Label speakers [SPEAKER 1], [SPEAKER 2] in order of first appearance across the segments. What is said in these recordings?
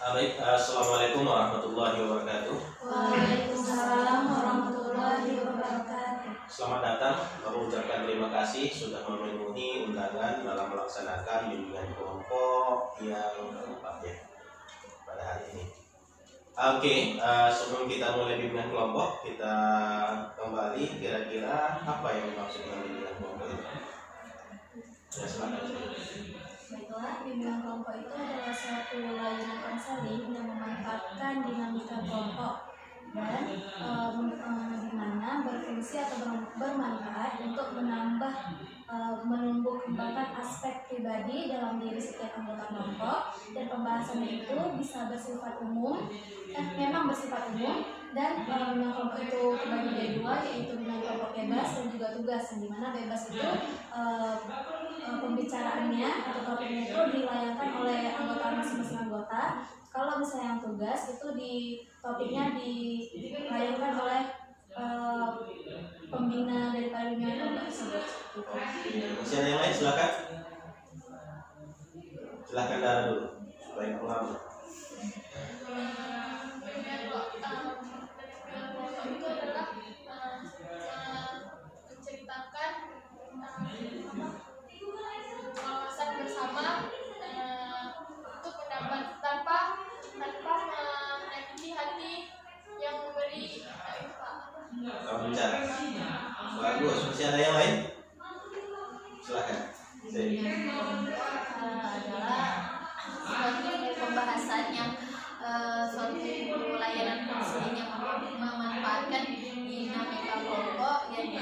[SPEAKER 1] Baik, assalamualaikum warahmatullahi wabarakatuh.
[SPEAKER 2] Waalaikumsalam warahmatullahi wabarakatuh.
[SPEAKER 1] Selamat datang, kami ucapkan terima kasih sudah memenuhi undangan dalam melaksanakan bimbingan kelompok yang keempat ya pada hari ini. Oke, sebelum kita mulai bimbingan kelompok, kita kembali kira-kira apa yang dimaksud dengan bimbingan kelompok itu? Ya, silakan.
[SPEAKER 2] Baiklah, bimbingan kelompok itu adalah suatu layanan konseling yang memanfaatkan dinamika kelompok dan di mana berfungsi atau bermanfaat untuk menumbuh kembangkan aspek pribadi dalam diri setiap anggota kelompok, dan pembahasannya itu bisa bersifat umum, memang bersifat umum, dan bimbingan kelompok itu terbagi dari dua, yaitu bimbingan kelompok bebas dan juga tugas, di mana bebas itu pembicaraannya atau topiknya itu dilayangkan oleh anggota masing-masing anggota. Kalau misalnya yang tugas itu topiknya dilayangkan oleh pembina daripada bimbingan tersebut.
[SPEAKER 1] Masih ada yang lain? Silakan. Silakan Dara dulu supaya pengalaman.
[SPEAKER 3] Itu adalah menceritakan wawasan bersama untuk mendapat tanpa menyakiti hati yang memberi
[SPEAKER 1] Kamu bicara. Bagus. Masih ada yang lain? Silakan.
[SPEAKER 4] Adalah suatu pembahasan yang suatu layanan konseling yang memanfaatkan dinamika kelompok yang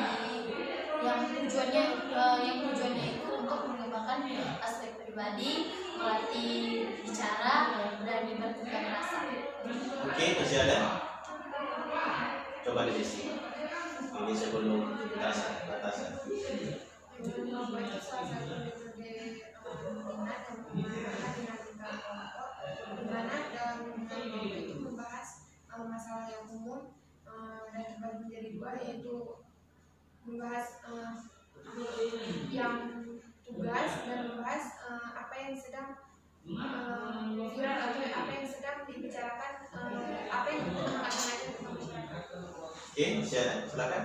[SPEAKER 4] tujuannya itu untuk mengembangkan aspek pribadi, melatih bicara, berani bertukar rasa.
[SPEAKER 1] Oke, masih ada? Coba di sini. Ini sebelum batasan.
[SPEAKER 3] kelompok itu salah satu metode minat dan menggunakan dinamika kelompok, di mana dalam bimbingan kelompok itu membahas masalah yang umum dan terbagi menjadi dua, yaitu membahas yang tugas dan membahas apa yang sedang viral atau apa yang sedang dibicarakan, apa yang akan naik ke masyarakat.
[SPEAKER 1] Oke, masih ada? Silakan.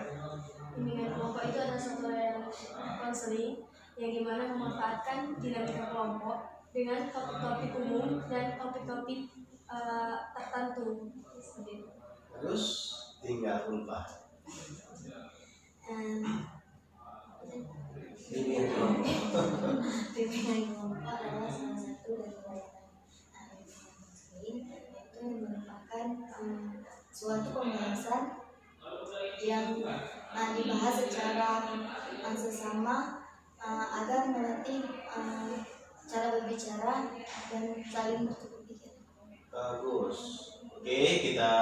[SPEAKER 2] Bimbingan kelompok itu adalah suatu layanan konseling yang dimana memanfaatkan dinamika kelompok dengan topik-topik umum dan topik-topik tertentu.
[SPEAKER 1] Terus tinggal lupa. Bimbingan kelompok.
[SPEAKER 4] Bimbingan kelompok adalah salah satu dari layanan konseling, yaitu merupakan suatu pembahasan yang dibahas secara sesama agar melatih cara berbicara dan saling bertukar pikiran.
[SPEAKER 1] Bagus. Oke, kita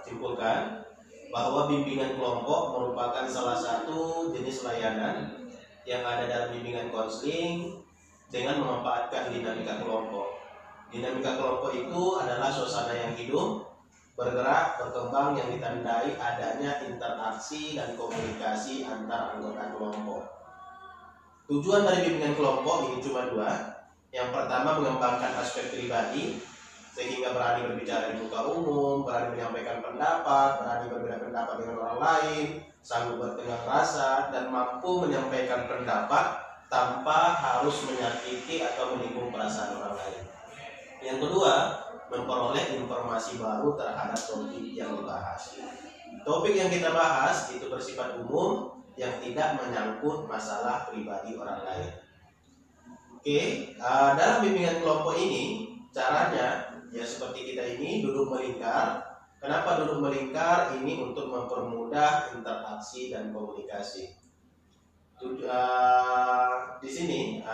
[SPEAKER 1] simpulkan bahwa bimbingan kelompok merupakan salah satu jenis layanan yang ada dalam bimbingan konseling dengan memanfaatkan dinamika kelompok. Dinamika kelompok itu adalah suasana yang hidup, bergerak, berkembang yang ditandai adanya interaksi dan komunikasi antar anggota kelompok. Tujuan dari bimbingan kelompok ini cuma dua. Yang pertama, mengembangkan aspek pribadi sehingga berani berbicara di muka umum, berani menyampaikan pendapat, berani berbeda pendapat dengan orang lain, sanggup bertengah rasa, dan mampu menyampaikan pendapat tanpa harus menyakiti atau menyinggung perasaan orang lain. Yang kedua, memperoleh informasi baru terhadap topik yang dibahas. Topik yang kita bahas itu bersifat umum yang tidak menyangkut masalah pribadi orang lain. Oke, dalam bimbingan kelompok ini caranya ya seperti kita ini duduk melingkar. Kenapa duduk melingkar? Ini untuk mempermudah interaksi dan komunikasi. Di sini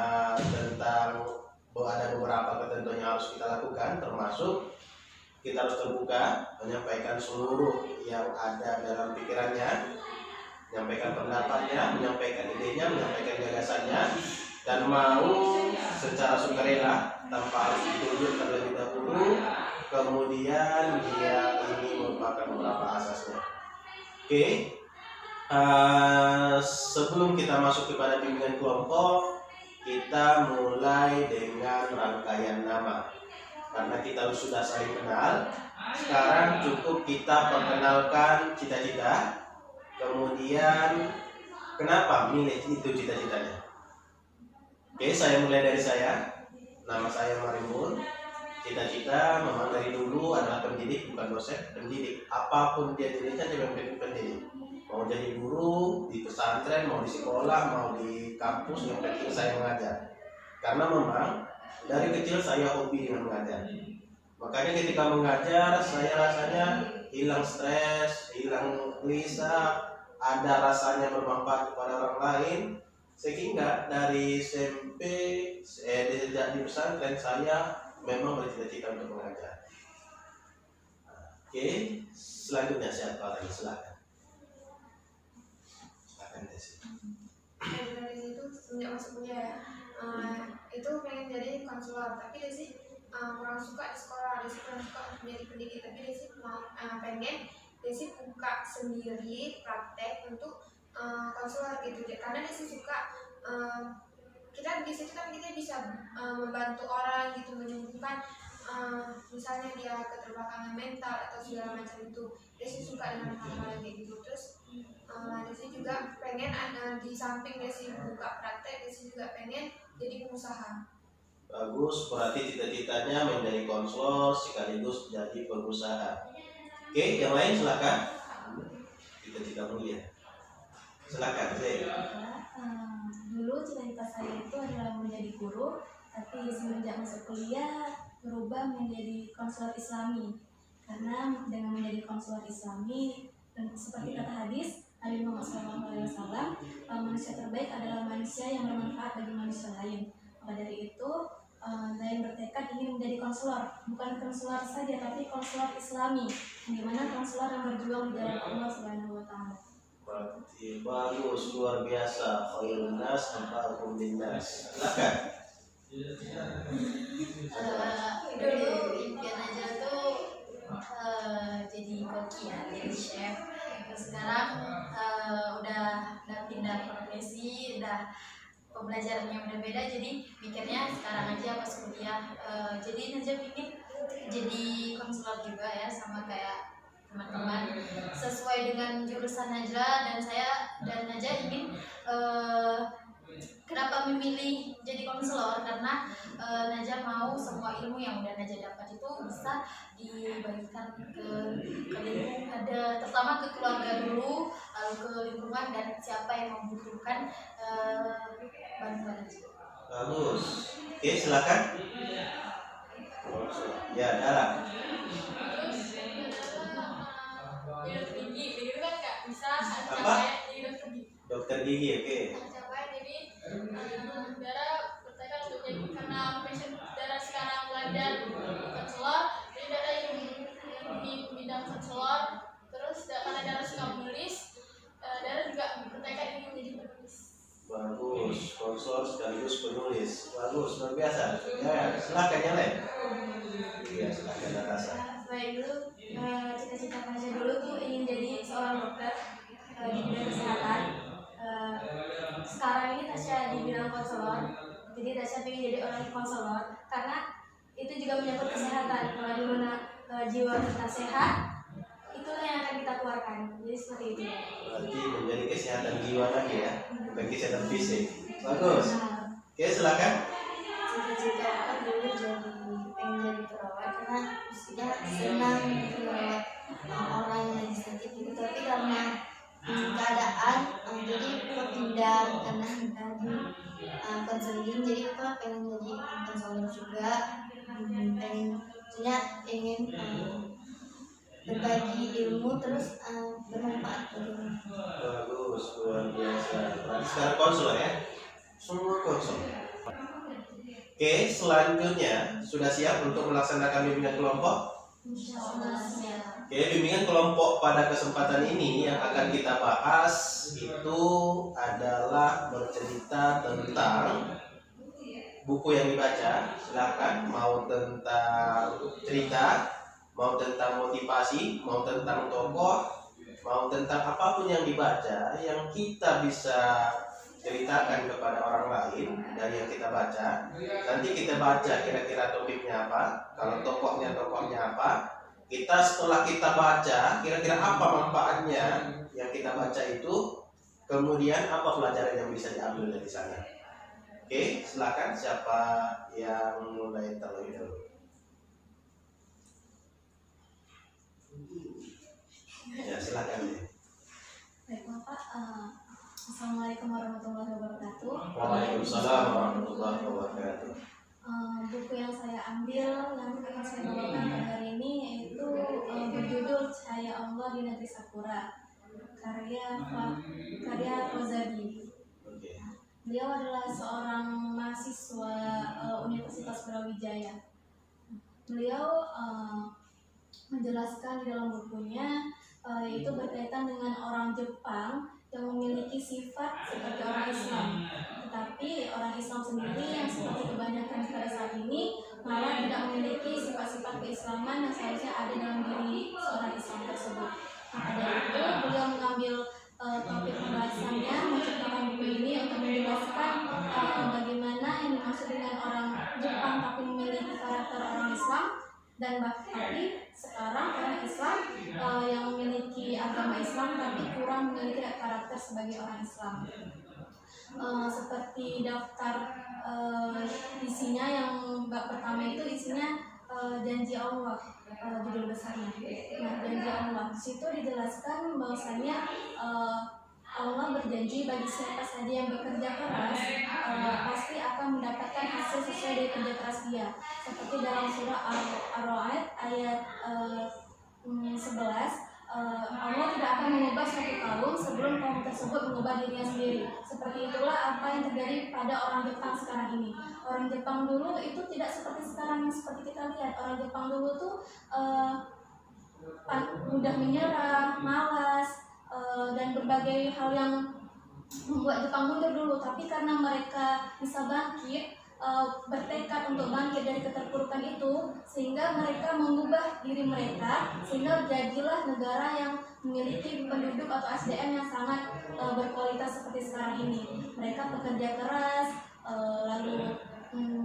[SPEAKER 1] tentang ada beberapa ketentuan yang harus kita lakukan, termasuk kita harus terbuka, menyampaikan seluruh yang ada dalam pikirannya, menyampaikan pendapatnya, menyampaikan idenya, menyampaikan gagasannya, dan mau secara sukarela tanpa harus ditunjuk terlebih dahulu. Kemudian dia ini merupakan beberapa asasnya. Oke, sebelum kita masuk kepada bimbingan kelompok, kita mulai dengan rangkaian nama. Karena kita sudah saling kenal, sekarang cukup kita perkenalkan cita-cita. Kemudian kenapa milih itu cita-citanya. Oke, saya mulai dari saya. Nama saya Marimun. Cita-cita memang dari dulu adalah pendidik, bukan dosen. Pendidik, apapun dia jenisnya dia menjadi pendidik. Mau jadi guru di pesantren, mau di sekolah, mau di kampus, yang penting saya mengajar. Karena memang dari kecil saya hobi dengan mengajar. Makanya ketika mengajar saya rasanya hilang stres, hilang gelisah, ada rasanya bermanfaat kepada orang lain. Sehingga dari SMP, di pesantren saya memang bercita-cita untuk mengajar. Oke, selanjutnya siapa lagi? Silakan Desi.
[SPEAKER 3] Dari situ semenjak masuk kuliah itu pengen jadi konselor, tapi Desi kurang suka di sekolah. Desi kurang suka menjadi pendidik, tapi Desi mau pengen Desi buka sendiri praktek untuk konselor gitu. Karena Desi suka kita di situ kan kita bisa membantu orang gitu, menyembuhkan misalnya dia keterbelakangan mental atau segala macam itu. Desi suka dengan hal-hal kayak gitu. Terus Desi juga pengen di samping Desi buka praktek, Desi juga pengen jadi pengusaha.
[SPEAKER 1] Bagus, berarti cita-citanya menjadi konselor sekaligus jadi pengusaha. Oke, yang lain silakan. Cita-cita mulia. Silakan, saya.
[SPEAKER 2] Dulu cita-cita saya itu adalah menjadi guru, tapi semenjak masuk kuliah berubah menjadi konselor Islami. Karena dengan menjadi konselor Islami, dan seperti kata hadis Nabi Muhammad SAW, manusia terbaik adalah manusia yang bermanfaat bagi manusia lain. Maka dari itu, saya bertekad ingin menjadi konselor, bukan konselor saja, tapi konselor Islami, di mana konselor yang berjuang di jalan Allah Subhanahu Wa Taala.
[SPEAKER 1] Berarti bagus, luar biasa. Khairun nas anfa'uhum linnas. Silakan.
[SPEAKER 4] Dulu impian aja tuh jadi koki ya, jadi chef. Sekarang udah pindah profesi, udah pembelajarannya udah beda, jadi mikirnya sekarang aja pas kuliah. Jadi Najwa pikir jadi konselor juga ya, sama kayak teman-teman, sesuai dengan jurusan Najwa. Dan saya dan Najwa ingin kenapa memilih jadi konselor, karena Najwa mau semua ilmu yang udah Najwa dapat itu bisa dibagikan ke lingkungan, terutama ke keluarga dulu, lalu ke lingkungan dan siapa yang membutuhkan bantuan Najwa.
[SPEAKER 1] Bagus. Oke, silakan. Ya, Dara.
[SPEAKER 3] Dokter gigi, begitu kan Kak? Bisa
[SPEAKER 1] Apa?
[SPEAKER 3] jadi dokter gigi.
[SPEAKER 1] Dokter gigi, oke.
[SPEAKER 3] Capai jadi Dara bertekad untuk jadi, karena passion Dara sekarang belajar konselor, jadi Dara ingin di bidang konselor. Terus karena Dara suka menulis, Dara juga bertekad ingin menjadi penulis.
[SPEAKER 1] Bagus, konselor sekaligus penulis. Bagus, luar biasa. Ya, silakan yang lain. Iya, silakan Natasha.
[SPEAKER 2] Baik, dulu cita-cita Tasya dulu tuh ingin jadi seorang dokter di bidang kesehatan. Sekarang ini Tasya di bidang konselor, jadi Tasya ingin jadi orang konselor karena itu juga menyangkut kesehatan. Kalau di mana jiwa kita sehat, itulah yang akan kita keluarkan. Jadi seperti itu.
[SPEAKER 1] Berarti menjadi kesehatan jiwa lagi ya, bukan kesehatan fisik. Bagus. Oke, silakan.
[SPEAKER 4] Cita-cita aku dulu pengen jadi perawat, karena sudah senang merawat orang yang lagi sakit gitu. Tapi karena keadaan jadi aku pindah karena tadi konseling, jadi aku pengen jadi konselor juga. Ingin berbagi ilmu terus bermanfaat bagi orang.
[SPEAKER 1] Bagus, luar biasa. Berarti sekarang konselor ya? Semua konselor. Oke, selanjutnya sudah siap untuk melaksanakan bimbingan kelompok? Oke, bimbingan kelompok pada kesempatan ini yang akan kita bahas itu adalah bercerita tentang buku yang dibaca. Silakan, mau tentang cerita, mau tentang motivasi, mau tentang tokoh, mau tentang apapun yang dibaca yang kita bisa ceritakan kepada orang lain dari yang kita baca. Nanti kita baca kira-kira topiknya apa, kalau tokohnya apa. Kita setelah kita baca kira-kira apa manfaatnya yang kita baca itu, kemudian apa pelajaran yang bisa diambil dari sana. Oke, silakan siapa yang mulai terlebih dahulu. Ya, silakan.
[SPEAKER 2] Baik Bapak, Assalamualaikum warahmatullahi wabarakatuh.
[SPEAKER 1] Waalaikumsalam warahmatullahi wabarakatuh.
[SPEAKER 2] Buku yang saya ambil yang akan saya bawakan pada hari ini yaitu berjudul Cahaya Allah di Negeri Sakura, karya Rozadi. Beliau adalah seorang mahasiswa Universitas Brawijaya. Beliau menjelaskan di dalam bukunya yaitu berkaitan dengan orang Jepang yang memiliki sifat seperti orang Islam, tetapi orang Islam sendiri yang seperti kebanyakan pada saat ini malah tidak memiliki sifat-sifat keislaman yang seharusnya ada dalam diri seorang Islam tersebut. Maka dari itu beliau mengambil topik pembahasannya, menciptakan buku ini untuk menjelaskan bagaimana yang dimaksud dengan orang Jepang tapi memiliki karakter orang Islam, dan tapi sekarang orang Islam yang memiliki agama Islam tapi kurang memiliki karakter sebagai orang Islam. Seperti daftar isinya yang bab pertama itu isinya janji Allah, judul besarnya. Nah, janji Allah di situ dijelaskan bahwasanya Allah berjanji bagi siapa saja yang bekerja keras pasti akan mendapatkan hasil sesuai dari kerja keras dia. Seperti dalam surah Ar-Ra'd ayat 11, Allah tidak akan mengubah suatu kaum sebelum kaum tersebut mengubah dirinya sendiri. Seperti itulah apa yang terjadi pada orang Jepang sekarang ini. Orang Jepang dulu itu tidak seperti sekarang yang seperti kita lihat. Orang Jepang dulu tuh mudah menyerah, malas, dan berbagai hal yang membuat Jepang mundur dulu. Tapi karena mereka bisa bangkit, bertekad untuk bangkit dari keterpurukan itu, sehingga mereka mengubah diri mereka, sehingga jadilah negara yang memiliki penduduk atau SDM yang sangat berkualitas seperti sekarang ini. Mereka bekerja keras, lalu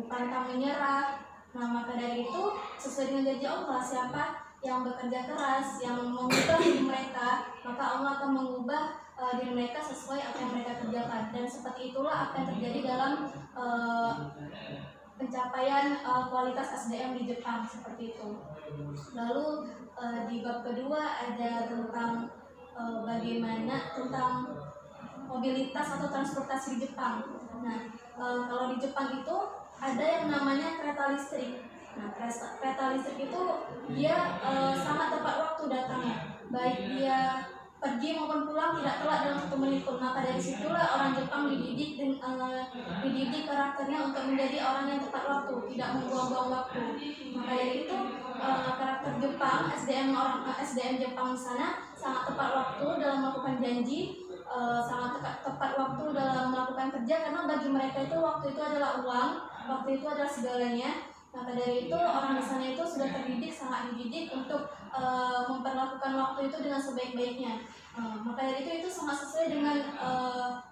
[SPEAKER 2] pantang menyerah. Nah, maka dari itu sesuai dengan janji Allah, siapa yang bekerja keras, yang mengubah diri mereka, maka Allah akan mengubah diri mereka sesuai apa yang mereka kerjakan. Dan seperti itulah apa yang terjadi dalam pencapaian kualitas SDM di Jepang, seperti itu. Lalu di bab kedua ada tentang bagaimana tentang mobilitas atau transportasi di Jepang. Nah, kalau di Jepang itu ada yang namanya kereta listrik. Nah, kereta listrik itu dia sangat tepat waktu datangnya, baik dia pergi maupun pulang tidak telat dalam 1 menit pun. Maka dari situlah orang Jepang dididik karakternya untuk menjadi orang yang tepat waktu, tidak membuang-buang waktu. Maka dari itu karakter Jepang, SDM Jepang di sana sangat tepat waktu dalam melakukan janji, sangat tepat waktu dalam melakukan kerja, karena bagi mereka itu waktu itu adalah uang, waktu itu adalah segalanya. Maka dari itu orang di sana itu sudah sangat dididik untuk memperlakukan waktu itu dengan sebaik-baiknya. Maka dari itu sangat sesuai dengan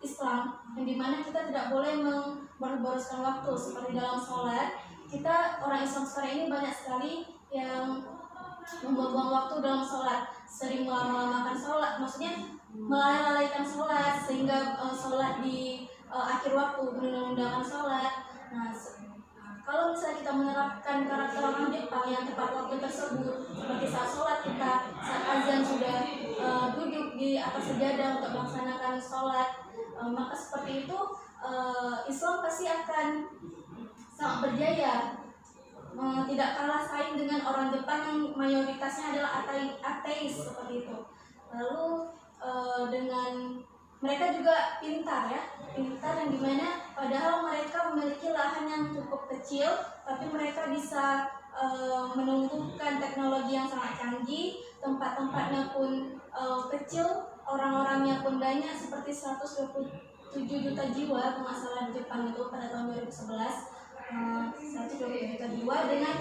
[SPEAKER 2] Islam, yang dimana kita tidak boleh memboros-boroskan waktu. Seperti dalam sholat, kita orang Islam sekarang ini banyak sekali yang membuang-buang waktu dalam sholat, sering melama-lamakan sholat, maksudnya melalaikan sholat sehingga sholat di akhir waktu, menunda-undakan sholat. Nah, kalau misalnya kita menerapkan karakter orang Jepang yang tepat waktu tersebut, seperti saat sholat kita, saat azan sudah duduk di atas sejadah untuk melaksanakan sholat, maka seperti itu Islam pasti akan sangat berjaya, tidak kalah saing dengan orang Jepang yang mayoritasnya adalah ateis seperti itu. Lalu dengan mereka juga pintar yang dimana padahal mereka memiliki lahan yang cukup kecil, tapi mereka bisa menumbuhkan teknologi yang sangat canggih, tempat-tempatnya pun kecil, orang-orangnya pun banyak, seperti 127 juta jiwa kalau nggak salah di Jepang itu pada tahun 2011. 120 juta jiwa dengan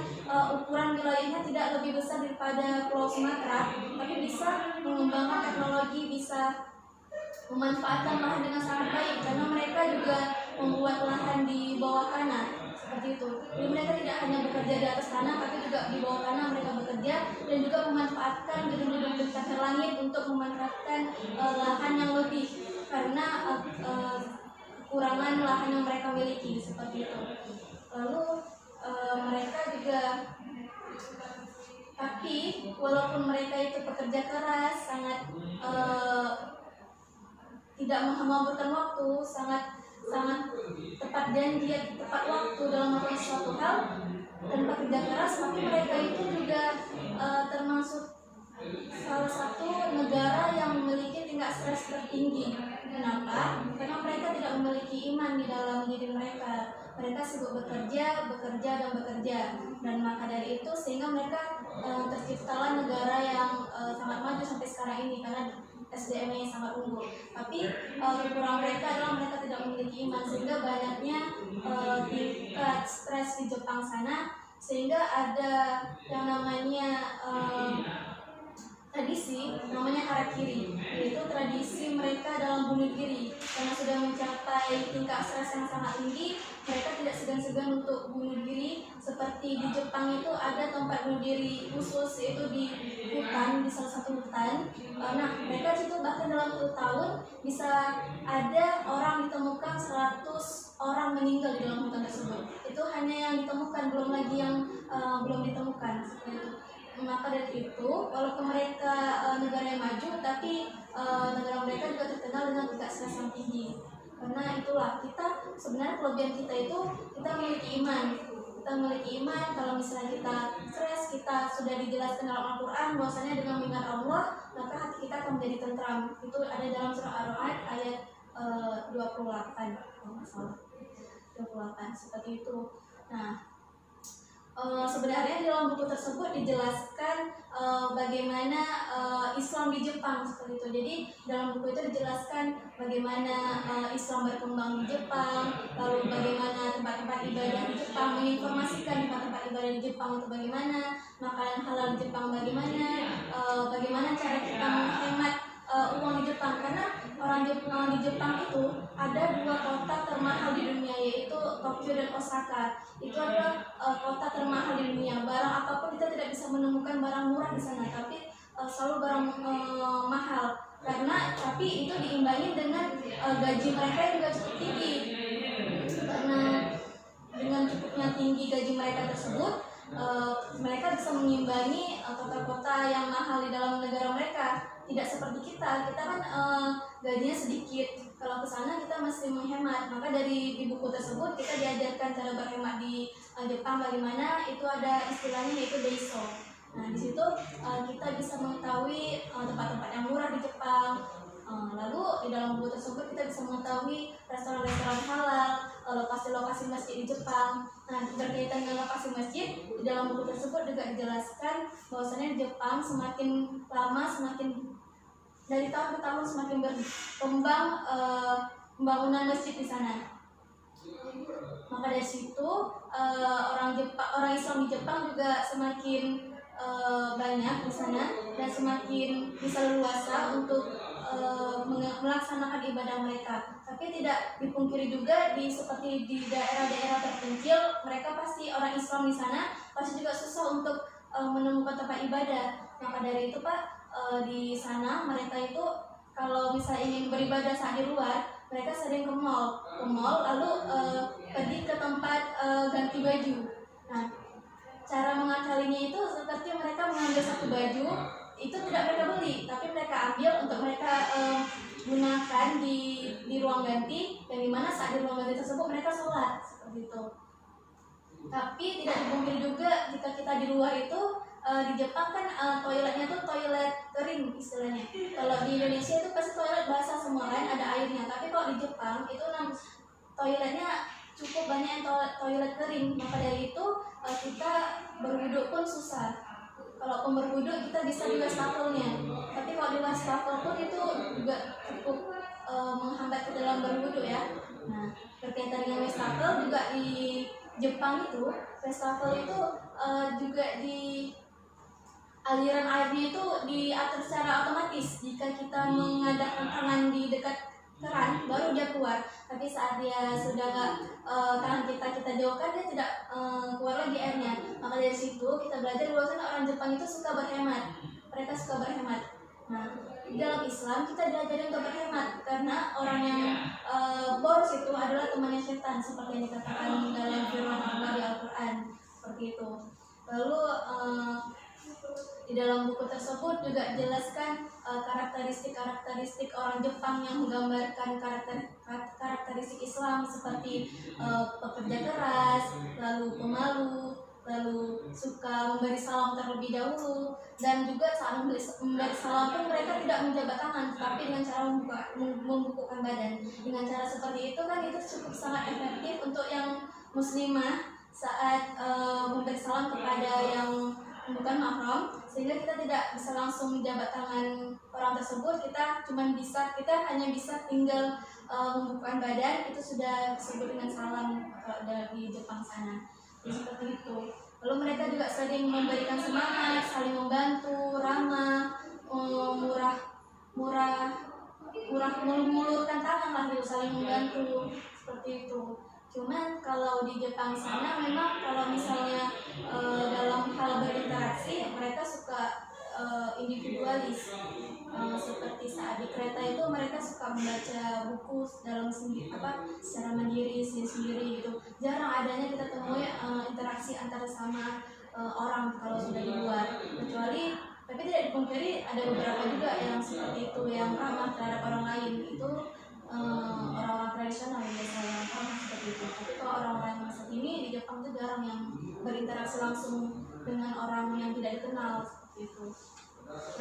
[SPEAKER 2] ukuran wilayahnya tidak lebih besar daripada Pulau Sumatera, tapi bisa mengembangkan teknologi, bisa memanfaatkan lahan dengan sangat baik, karena mereka juga membuat lahan di bawah tanah seperti itu. Jadi mereka tidak hanya bekerja di atas tanah, tapi juga di bawah tanah mereka bekerja, dan juga memanfaatkan gedung-gedung dekat langit untuk memanfaatkan lahan yang lebih, karena kekurangan lahan yang mereka miliki seperti itu. Lalu mereka juga, tapi walaupun mereka itu pekerja keras, sangat tidak menghambur-hamburkan waktu, sangat tepat janji, tepat waktu dalam melakukan suatu hal dan pekerja keras, tapi mereka itu juga termasuk salah satu negara yang memiliki tingkat stres tertinggi. Kenapa? Karena mereka tidak memiliki iman di dalam diri mereka. Mereka sibuk bekerja, dan maka dari itu sehingga mereka terciptalah negara yang sangat maju sampai sekarang ini karena SDM-nya sangat unggul. Tapi kekurangan mereka adalah mereka tidak memiliki iman, sehingga banyaknya tingkat stres di Jepang sana, sehingga ada yang namanya tradisi namanya harakiri, yaitu tradisi mereka dalam bunuh diri. Karena sudah mencapai tingkat stres yang sangat tinggi, mereka tidak segan-segan untuk bunuh diri. Seperti di Jepang itu ada tempat bunuh diri khusus, yaitu di hutan, di salah satu hutan. Nah, mereka situ bahkan dalam 1 tahun bisa ada orang ditemukan 100 orang meninggal di dalam hutan tersebut. Itu hanya yang ditemukan, belum lagi yang belum ditemukan seperti itu. Maka dari itu, walaupun mereka negara yang maju, tapi negara mereka juga terkenal dengan tingkat stres yang tinggi. Karena itulah kita sebenarnya kelebihan kita itu kita memiliki iman. Kita memiliki iman. Kalau misalnya kita stres, kita sudah dijelaskan dalam Al-Quran bahwasanya dengan mengingat Allah maka hati kita akan menjadi tentram. Itu ada dalam surah Ar-Ra'd ayat 28 kalau nggak salah, 28 seperti itu. Nah, sebenarnya di dalam buku tersebut dijelaskan bagaimana Islam di Jepang seperti itu. Jadi dalam buku itu dijelaskan bagaimana Islam berkembang di Jepang, lalu bagaimana tempat-tempat ibadah di Jepang, menginformasikan tempat-tempat ibadah di Jepang itu bagaimana, makanan halal di Jepang bagaimana, bagaimana cara kita menghemat uang di Jepang. Karena orang di Jepang itu ada 2 kota termahal di dunia, yaitu Tokyo dan Osaka. Itu adalah kota termahal di dunia. Barang apapun kita tidak bisa menemukan barang murah di sana, tapi selalu barang mahal. Tapi itu diimbangi dengan gaji mereka yang juga cukup tinggi. Karena dengan cukupnya tinggi gaji mereka tersebut, mereka bisa mengimbangi kota-kota yang mahal di dalam negara mereka. Tidak seperti kita kan gajinya sedikit. Kalau ke sana kita mesti menghemat. Maka di buku tersebut kita diajarkan cara berhemat di Jepang bagaimana. Itu ada istilahnya yaitu daiso. Nah, di situ kita bisa mengetahui tempat-tempat yang murah di Jepang. Lalu di dalam buku tersebut kita bisa mengetahui restoran-restoran halal, lokasi-lokasi masjid di Jepang. Nah, berkaitan dengan lokasi masjid, di dalam buku tersebut juga dijelaskan bahwasanya di Jepang semakin lama, dari tahun ke tahun semakin berkembang pembangunan masjid di sana. Maka dari situ orang Islam di Jepang juga semakin banyak di sana dan semakin bisa leluasa untuk melaksanakan ibadah mereka. Tapi tidak dipungkiri juga seperti di daerah-daerah terpencil, mereka pasti orang Islam di sana pasti juga susah untuk menemukan tempat ibadah. Maka dari itu Pak, di sana mereka itu kalau misalnya ingin beribadah saat di luar, mereka sering ke mall lalu pergi ke tempat ganti baju. Nah, cara mengakalinya itu seperti mereka mengambil satu baju, itu tidak mereka beli, tapi mereka ambil untuk mereka gunakan di ruang ganti, yang dimana saat di ruang ganti tersebut mereka sholat seperti itu. Tapi tidak dipungkiri juga jika kita di luar itu di Jepang kan toiletnya tuh toilet kering istilahnya. Kalau di Indonesia itu pasti toilet basah semua kan, ada airnya. Tapi kalau di Jepang itu toiletnya cukup banyak yang toilet kering. Maka dari itu kita berwuduk pun susah. Kalau berwuduk kita bisa di wastafelnya. Tapi kalau di wastafel pun itu juga cukup menghambat ke dalam berwuduk ya. Nah, berkaitan dengan wastafel juga di Jepang itu, wastafel itu juga aliran airnya itu diatur secara otomatis. Jika kita mengadapkan tangan di dekat keran baru dia keluar, tapi saat dia sudah nggak tangan kita jauhkan, dia tidak keluar lagi airnya. Maka dari situ kita belajar bahwa orang Jepang itu suka berhemat, mereka suka berhemat. Nah, di dalam Islam kita diajarin untuk berhemat karena orang yang boros itu adalah temannya setan, seperti yang dikatakan dalam firman Allah di Al-Quran, seperti itu. Lalu di dalam buku tersebut juga jelaskan karakteristik orang Jepang yang menggambarkan karakteristik Islam, seperti pekerja keras, lalu pemalu, lalu suka memberi salam terlebih dahulu, dan juga saat memberi salam pun mereka tidak menjabat tangan, tetapi dengan cara membungkukkan badan. Dengan cara seperti itu kan itu cukup sangat efektif untuk yang muslimah saat memberi salam kepada yang bukan mahram, sehingga kita tidak bisa langsung menjabat tangan orang tersebut. Kita hanya bisa tinggal membungkukkan badan, itu sudah disebut dengan salam dari Jepang sana. Seperti itu. Lalu mereka juga sering memberikan semangat, saling membantu, ramah, mengulurkan tangan lah gitu, saling membantu, seperti itu. Cuman kalau di Jepang sana memang kalau misalnya dalam hal berinteraksi mereka suka individualis, seperti saat di kereta itu mereka suka membaca buku secara mandiri sendiri gitu. Jarang adanya kita temui interaksi antara sama orang kalau sudah di luar, kecuali tapi tidak dipungkiri ada beberapa juga yang seperti itu, yang ramah terhadap orang lain. Itu orang-orang tradisional yang biasanya ramah seperti itu. Tapi kalau orang-orang masa kini di Jepang itu jarang yang berinteraksi langsung dengan orang yang tidak dikenal, seperti itu.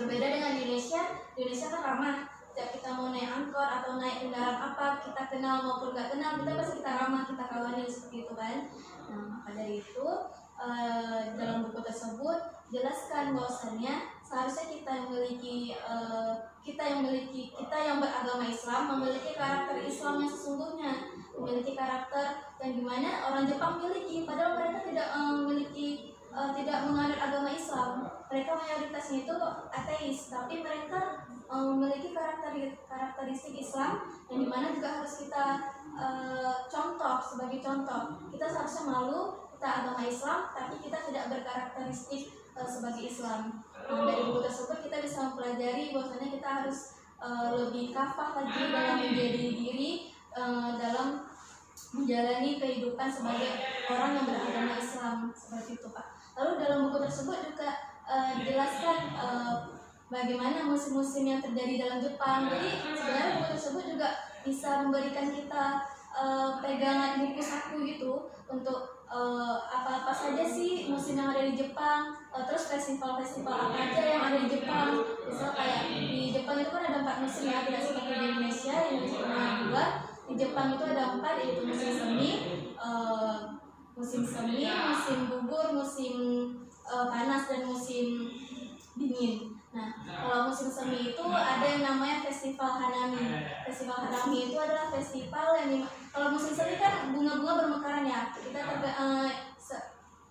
[SPEAKER 2] Berbeda dengan Indonesia kan ramah. Setiap kita mau naik angkot atau naik kendaraan apa, kita kenal maupun nggak kenal, kita pasti kita ramah, kita kawani, seperti itu kan. Nah, maka dari itu dalam buku tersebut jelaskan bahwasannya seharusnya kita yang beragama Islam memiliki karakter Islam yang sesungguhnya, memiliki karakter yang dimana orang Jepang miliki, padahal mereka tidak menganut agama Islam. Mereka mayoritasnya itu ateis, tapi mereka memiliki karakteristik Islam yang dimana juga harus kita sebagai contoh. Kita seharusnya malu kita agama Islam, tapi kita tidak berkarakteristik sebagai Islam. Dari buku tersebut kita bisa mempelajari bahwasanya kita harus lebih kafah lagi dalam menjadi diri, dalam menjalani kehidupan sebagai orang yang beragama Islam, seperti itu Pak. Lalu dalam buku tersebut juga dijelaskan bagaimana musim-musim yang terjadi dalam Jepang. Jadi sebenarnya buku tersebut juga bisa memberikan kita pegangan buku saku gitu untuk apa-apa saja sih musim yang ada di Jepang, terus festival-festival apa aja yang ada di Jepang. Misal kayak di Jepang itu kan ada 4 musim ya, tidak seperti di Indonesia cuma 2. Di Jepang itu ada 4, yaitu musim semi, musim gugur, musim panas, dan musim dingin. Nah, kalau musim semi itu ada yang namanya festival Hanami. Festival Hanami itu adalah festival yang kalau musim semi kan bunga-bunga bermekaran ya.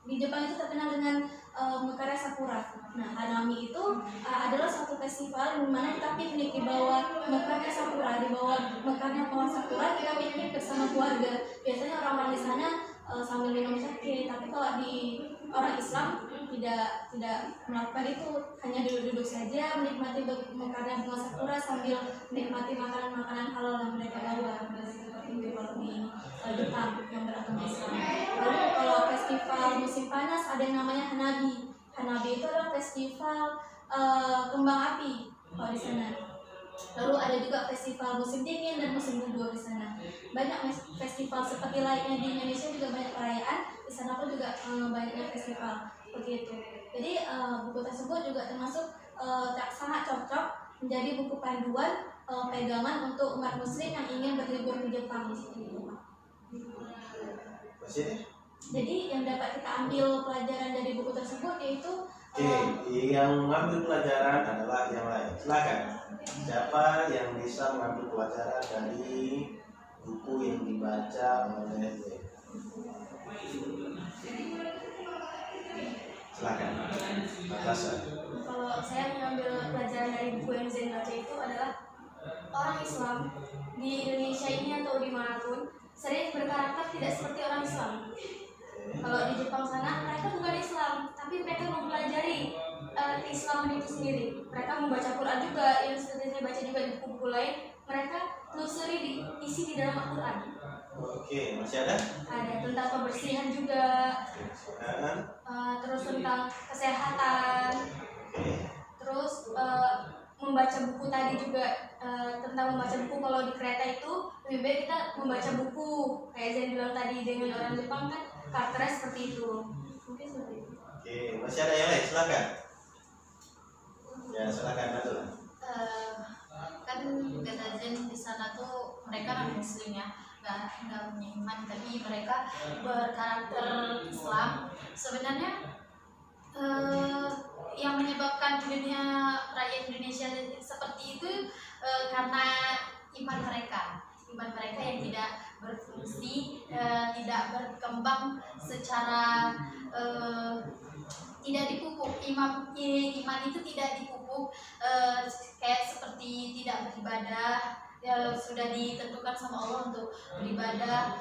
[SPEAKER 2] Di Jepang itu terkenal dengan mekarnya sakura. Nah, Hanami itu adalah suatu festival di mana kita piknik di bawah mekarnya sakura, di bawah mekarnya pohon sakura, kita piknik bersama keluarga. Biasanya orang-orang di sana sambil minum sake, tapi kalau di orang Islam tidak melakukan itu, hanya duduk-duduk saja menikmati mekarnya bunga sakura sambil menikmati makanan-makanan halal yang mereka bawa. Seperti itu kalau di Jepang yang beragama Islam. Lalu kalau festival musim panas ada yang namanya Hanabi. Hanabi itu adalah festival kembang api kalau di sana. Lalu ada juga festival musim dingin dan musim gugur di sana. Banyak festival seperti lainnya di Indonesia, juga banyak perayaan. Di sana pun juga banyaknya festival seperti itu. Jadi buku tersebut juga termasuk sangat cocok menjadi buku panduan pegangan untuk umat muslim yang ingin berlibur ke Jepang seperti itu, Pak. Jadi yang dapat kita ambil pelajaran dari buku tersebut yaitu
[SPEAKER 1] yang mengambil pelajaran adalah yang lain. Silakan. Siapa yang bisa mengambil pelajaran dari buku yang dibaca oleh Silakan. Batasan.
[SPEAKER 2] Kalau saya mengambil pelajaran dari buku yang Zen baca itu adalah orang Islam di Indonesia ini atau dimanapun sering berkarakter tidak seperti orang Islam. Kalau di Jepang sana mereka bukan Islam, tapi mereka mempelajari keislaman itu sendiri. Mereka membaca Quran juga, yang seperti saya baca juga di buku-buku lain. Mereka telusuri isi di dalam Al-Quran.
[SPEAKER 1] Oke, masih ada?
[SPEAKER 2] Ada tentang kebersihan juga, terus tentang kesehatan, terus membaca buku tadi juga, tentang membaca buku. Kalau di kereta itu lebih baik kita membaca buku kayak Zen bilang tadi, dengan orang Jepang kan karakternya seperti itu. Mungkin seperti itu.
[SPEAKER 1] Oke, masih ada yang lain? Silakan. Ya, silakan Natul.
[SPEAKER 4] Kan kata Zen di sana tuh mereka non muslim ya, nggak punya iman, tapi mereka berkarakter Islam. Sebenarnya yang menyebabkan dunia rakyat Indonesia seperti itu karena iman mereka yang tidak berfungsi, tidak berkembang secara tidak dipupuk. Iman itu tidak dipupuk, kayak seperti tidak beribadah. Sudah ditentukan sama Allah untuk beribadah,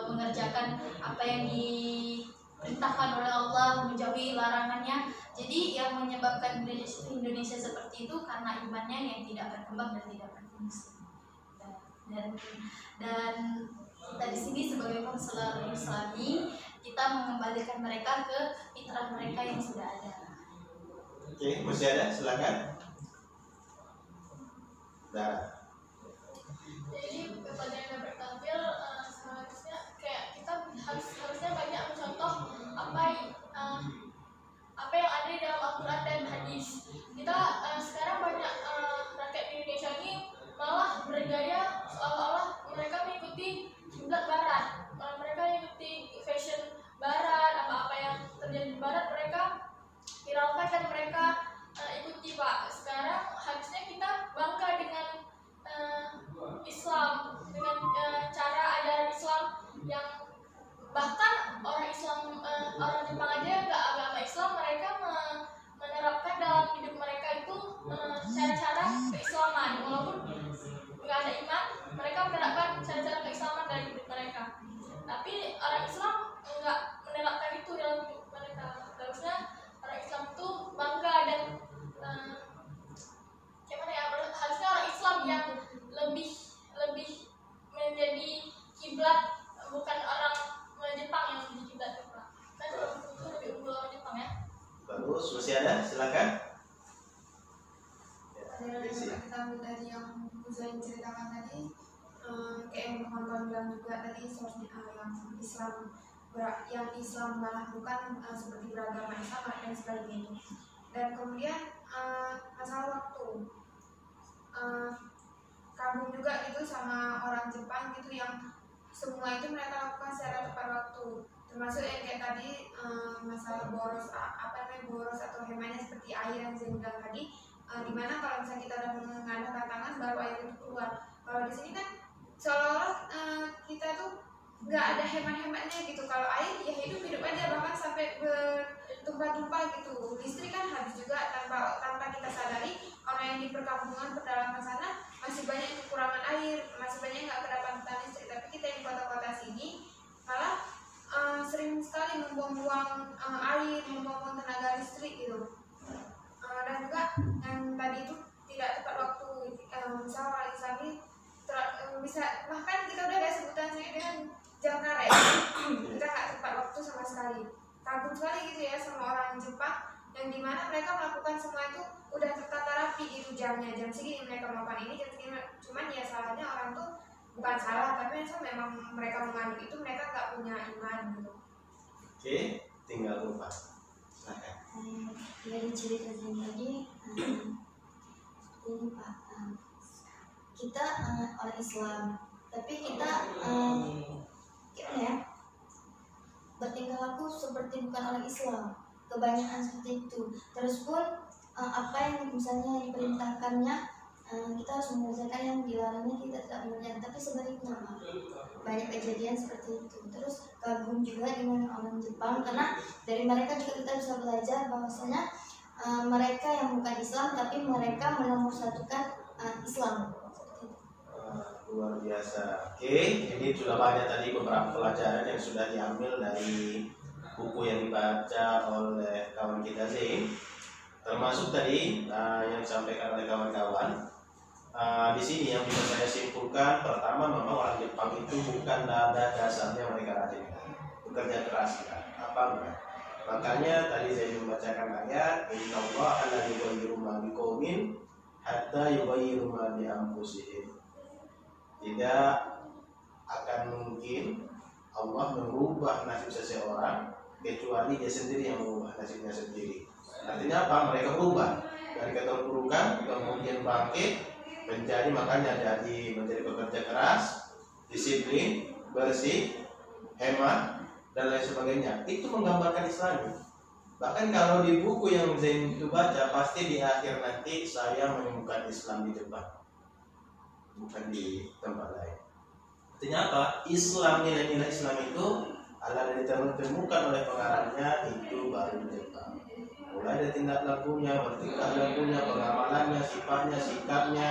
[SPEAKER 4] mengerjakan apa yang diperintahkan oleh Allah, menjauhi larangannya. Jadi yang menyebabkan Indonesia seperti itu karena imannya yang tidak berkembang dan tidak berfungsi. Dan kita di sini sebagai konselor Islami, kita mengembalikan mereka ke fitrah mereka yang sudah ada.
[SPEAKER 1] Oke, masih ada? Silakan. Dara.
[SPEAKER 3] Jadi pelajaran yang bertampil seharusnya kayak kita harusnya banyak mencontoh apa yang ada di dalam Al-Quran dan hadis. Kita sekarang banyak rakyat Indonesia ini malah bergaya seolah-olah mereka mengikuti kiblat Barat. Mereka mengikuti fashion Barat, apa yang terjadi di Barat mereka viralkan dan mereka ikuti, Pak. Sekarang harusnya kita bangga dengan Islam, dengan cara ajaran Islam yang bahkan orang Islam, orang Jepang aja yang nggak agama Islam, mereka menerapkan dalam hidup mereka itu cara-cara keislaman. Walaupun nggak ada iman, mereka menerapkan cara-cara keislaman dalam hidup mereka. Tapi orang Islam nggak menerapkan itu dalam hidup mereka. Harusnya orang Islam itu bangga dan gimana ya? Harusnya orang Islam yang lebih menjadi kiblat, bukan orang Jepang yang menjadi kiblat Jepang. Kan itu lebih unggul orang Jepang ya.
[SPEAKER 1] Bagus, masih ada? Silakan.
[SPEAKER 3] Dari yang kita ambil dari yang Zain ceritakan tadi, kayak yang kawan-kawan bilang juga tadi, soalnya yang Islam malah bukan seperti beragama Islam dan sebagainya. Dan kemudian masalah waktu, kagum juga gitu sama orang Jepang gitu yang semua itu mereka lakukan secara tepat waktu, termasuk yang kayak tadi masalah boros atau hematnya seperti air yang saya bilang tadi, dimana kalau misalnya kita udah mengadakan tangan baru air itu keluar. Kalau di sini kan seolah-olah kita tuh nggak ada hemat-hematnya gitu. Kalau air ya hidup aja, bahkan sampai bertumpah-tumpah gitu. Listrik kan habis juga tanpa kita sadari. Orang yang di perkampungan pedalaman sana masih banyak kekurangan air, masih banyak nggak kedapatan listrik. Tapi kita yang kota-kota sini malah sering sekali membuang-buang air, membuang-buang tenaga listrik gitu. Dan juga yang tadi itu tidak tepat waktu, misalnya orang Islami bisa, bahkan kita udah ada sebutannya dengan jam karet, kita nggak tepat waktu sama sekali. Kagum sekali gitu ya sama orang Jepang, yang dimana mereka melakukan semua itu udah tertata rapi gitu, jamnya, jam segini mereka melakukan ini, jam segini. Cuman ya salahnya orang tuh bukan salah, tapi memang mereka mengandung itu, mereka nggak punya iman gitu.
[SPEAKER 1] Oke, tinggal lupa. Silakan.
[SPEAKER 5] Dari cerita saya tadi, ini Pak, kita orang Islam, tapi kita gimana ya, bertingkah laku seperti bukan orang Islam, kebanyakan seperti itu. Terus pun apa yang misalnya diperintahkannya kita harus mengerjakan yang dilarangnya kita tidak mengerjakan, tapi sebaliknya banyak kejadian seperti itu. Terus kagum juga dengan orang Jepang karena dari mereka juga kita bisa belajar bahwasanya mereka yang bukan Islam tapi mereka menomorsatukan Islam.
[SPEAKER 1] Luar biasa. Oke, jadi sudah banyak tadi beberapa pelajaran yang sudah diambil dari buku yang dibaca oleh kawan kita Zain, termasuk tadi yang disampaikan oleh kawan-kawan. Di sini yang bisa saya simpulkan, pertama memang orang Jepang itu bukan ada dasarnya mereka rajin, bekerja keras kan? Apa enggak? Makanya tadi saya membacakan ayat Innallaha la yughayyiru ma biqaumin hatta yughayyiru ma bi anfusihim. Tidak akan mungkin Allah mengubah nasib seseorang kecuali dia sendiri yang mengubah nasibnya sendiri. Artinya apa? Mereka berubah dari keterpurukan kemudian bangkit makanya menjadi pekerja keras, disiplin, bersih, hemat dan lain sebagainya. Itu menggambarkan Islam. Bahkan kalau di buku yang Zain itu baca, pasti di akhir nanti saya menemukan Islam di depan, bukan di tempat lain. Artinya apa? Islam, nilai-nilai Islam itu adalah ditemukan oleh pengarangnya itu baru di Jepang. Mulai dari tingkah lakunya, bertingkah lakunya, pengamalannya, sifatnya, sikapnya,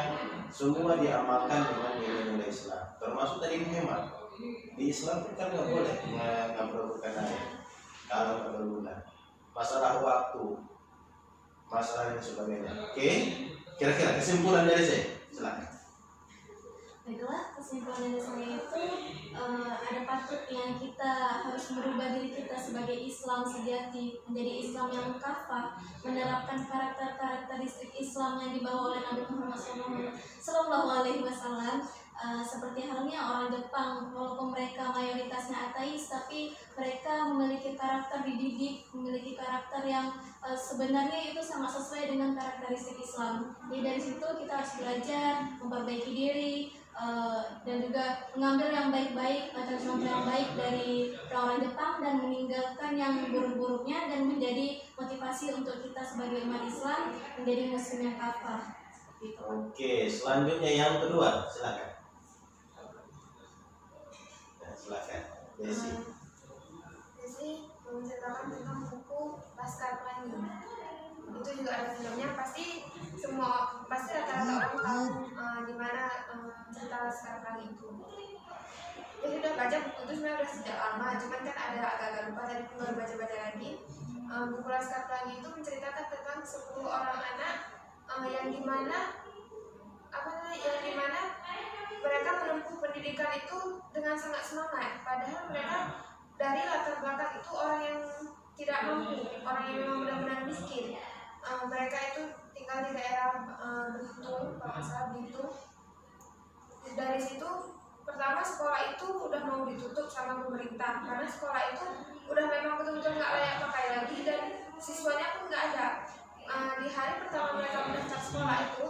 [SPEAKER 1] semua diamalkan dengan nilai-nilai Islam. Termasuk tadi menghemat. Di Islam kan nggak boleh mengaburkan air kalau nggak berguna. Masalah waktu, masalah yang sebagainya. Oke, kira-kira kesimpulan dari saya, silakan.
[SPEAKER 2] Baiklah, kesimpulan dari saya itu ada patutnya kita harus merubah diri kita sebagai Islam sejati menjadi Islam yang kafah, menerapkan karakteristik Islam yang dibawa oleh Nabi Muhammad SAW. Seperti halnya orang Jepang, walaupun mereka mayoritasnya ateis, tapi mereka memiliki karakter dididik, memiliki karakter yang sebenarnya itu sangat sesuai dengan karakteristik Islam. Jadi dari situ kita harus belajar, memperbaiki diri, dan juga mengambil yang baik-baik atau contoh yang baik dari orang Jepang dan meninggalkan yang buruk-buruknya dan menjadi motivasi untuk kita sebagai umat Islam menjadi muslim yang kafah.
[SPEAKER 1] Oke, selanjutnya yang kedua, silakan. Silakan, Desi.
[SPEAKER 3] Desi menceritakan tentang buku Laskar Pelangi. Itu juga ada filmnya. Pasti rata-rata orang tahu di mana cerita Laskar Pelangi itu. Jadi udah baca buku itu sebenarnya udah sejak lama, cuman kan ada agak-agak lupa tadi baru baca lagi. Buku Laskar Pelangi itu menceritakan tentang 10 orang anak yang dimana mereka menempuh pendidikan itu dengan sangat semangat, padahal mereka dari latar belakang itu orang yang tidak mampu, orang yang memang benar-benar miskin. Mereka itu tinggal di daerah Belitung, kalau nggak salah Belitung. Dari situ pertama sekolah itu udah mau ditutup sama pemerintah karena sekolah itu udah memang betul-betul nggak layak pakai lagi dan siswanya pun nggak ada. Di hari pertama mereka mendaftar sekolah itu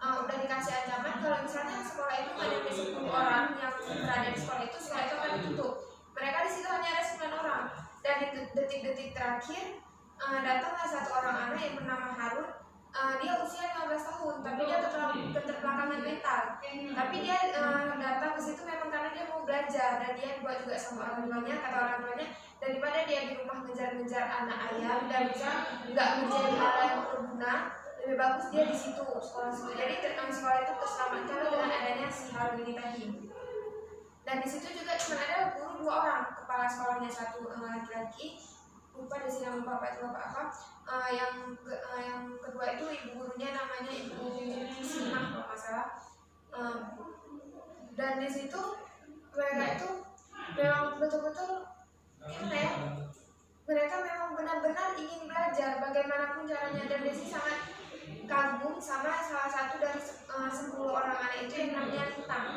[SPEAKER 3] udah dikasih ancaman kalau misalnya sekolah itu nggak ada 10 orang yang berada di sekolah itu akan ditutup. Mereka di situ hanya ada 9 orang dan di detik-detik terakhir datanglah satu orang anak yang bernama Harun. Dia usia 15 tahun tapi dia keterbelakangan mental. Tapi dia datang ke situ memang karena dia mau belajar dan dia dibuat juga sama orang tuanya, kata orang tuanya daripada dia di rumah ngejar-ngejar anak ayam dan bisa nggak menjadi hal yang berguna, lebih bagus dia di situ sekolah. Jadi sekolah itu terselamatkan dengan adanya si Harun ini tadi. Dan di situ juga cuma ada guru 2 orang, kepala sekolahnya 1 laki-laki, lupa di sini nama bapak apa. Yang kedua itu ibu gurunya namanya Ibu Simah kalau nggak salah. Dan di situ mereka itu memang betul-betul mereka memang benar-benar ingin belajar bagaimanapun caranya, dan Desi sangat kagum sama salah satu dari 10 orang anak itu yang namanya Lintang.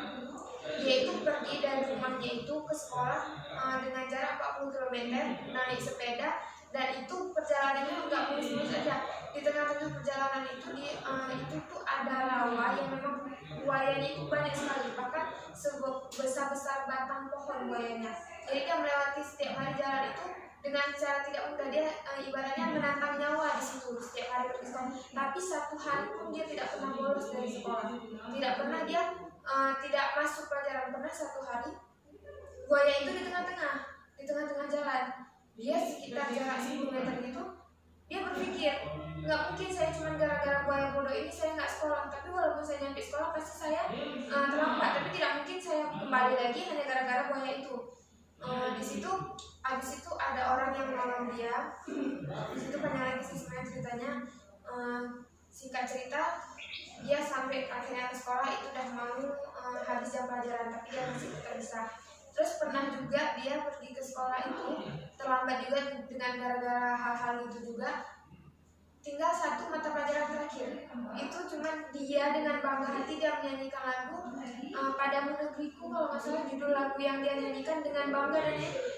[SPEAKER 3] Dia itu pergi dari rumahnya itu ke sekolah dengan jarak 40 km naik sepeda, dan itu perjalanannya nggak mulus-mulus aja. Di tengah-tengah perjalanan itu itu tuh ada rawa yang memang buayanya itu banyak sekali, bahkan sebesar-besar batang pohon buayanya. Jadi dia melewati setiap hari jalan itu dengan cara tidak mudah dia ibaratnya menantang nyawa di situ setiap hari pergi sekolah. Tapi satu hari pun dia tidak pernah bolos dari sekolah, tidak pernah dia tidak masuk pelajaran. Pernah satu hari buaya itu di tengah-tengah jalan, dia sekitar jarak 10 meter gitu. Dia berpikir, nggak mungkin saya cuma gara-gara buaya bodoh ini saya nggak sekolah, tapi walaupun saya nyampe sekolah pasti saya terlambat, tapi tidak mungkin saya kembali lagi hanya gara-gara buaya itu. Abis itu ada orang yang menolong dia. Di situ panjang lagi sih sebenarnya ceritanya. Singkat cerita, dia sampai akhirnya ke sekolah itu udah mau habis jam pelajaran, tapi dia masih tetap bisa. Terus pernah juga dia pergi ke sekolah itu terlambat juga dengan gara-gara hal-hal itu juga. Tinggal satu mata pelajaran terakhir, itu cuman dia dengan bangga hati dia menyanyikan lagu Padamu Negeriku, kalau nggak salah judul lagu yang dia nyanyikan dengan bangga.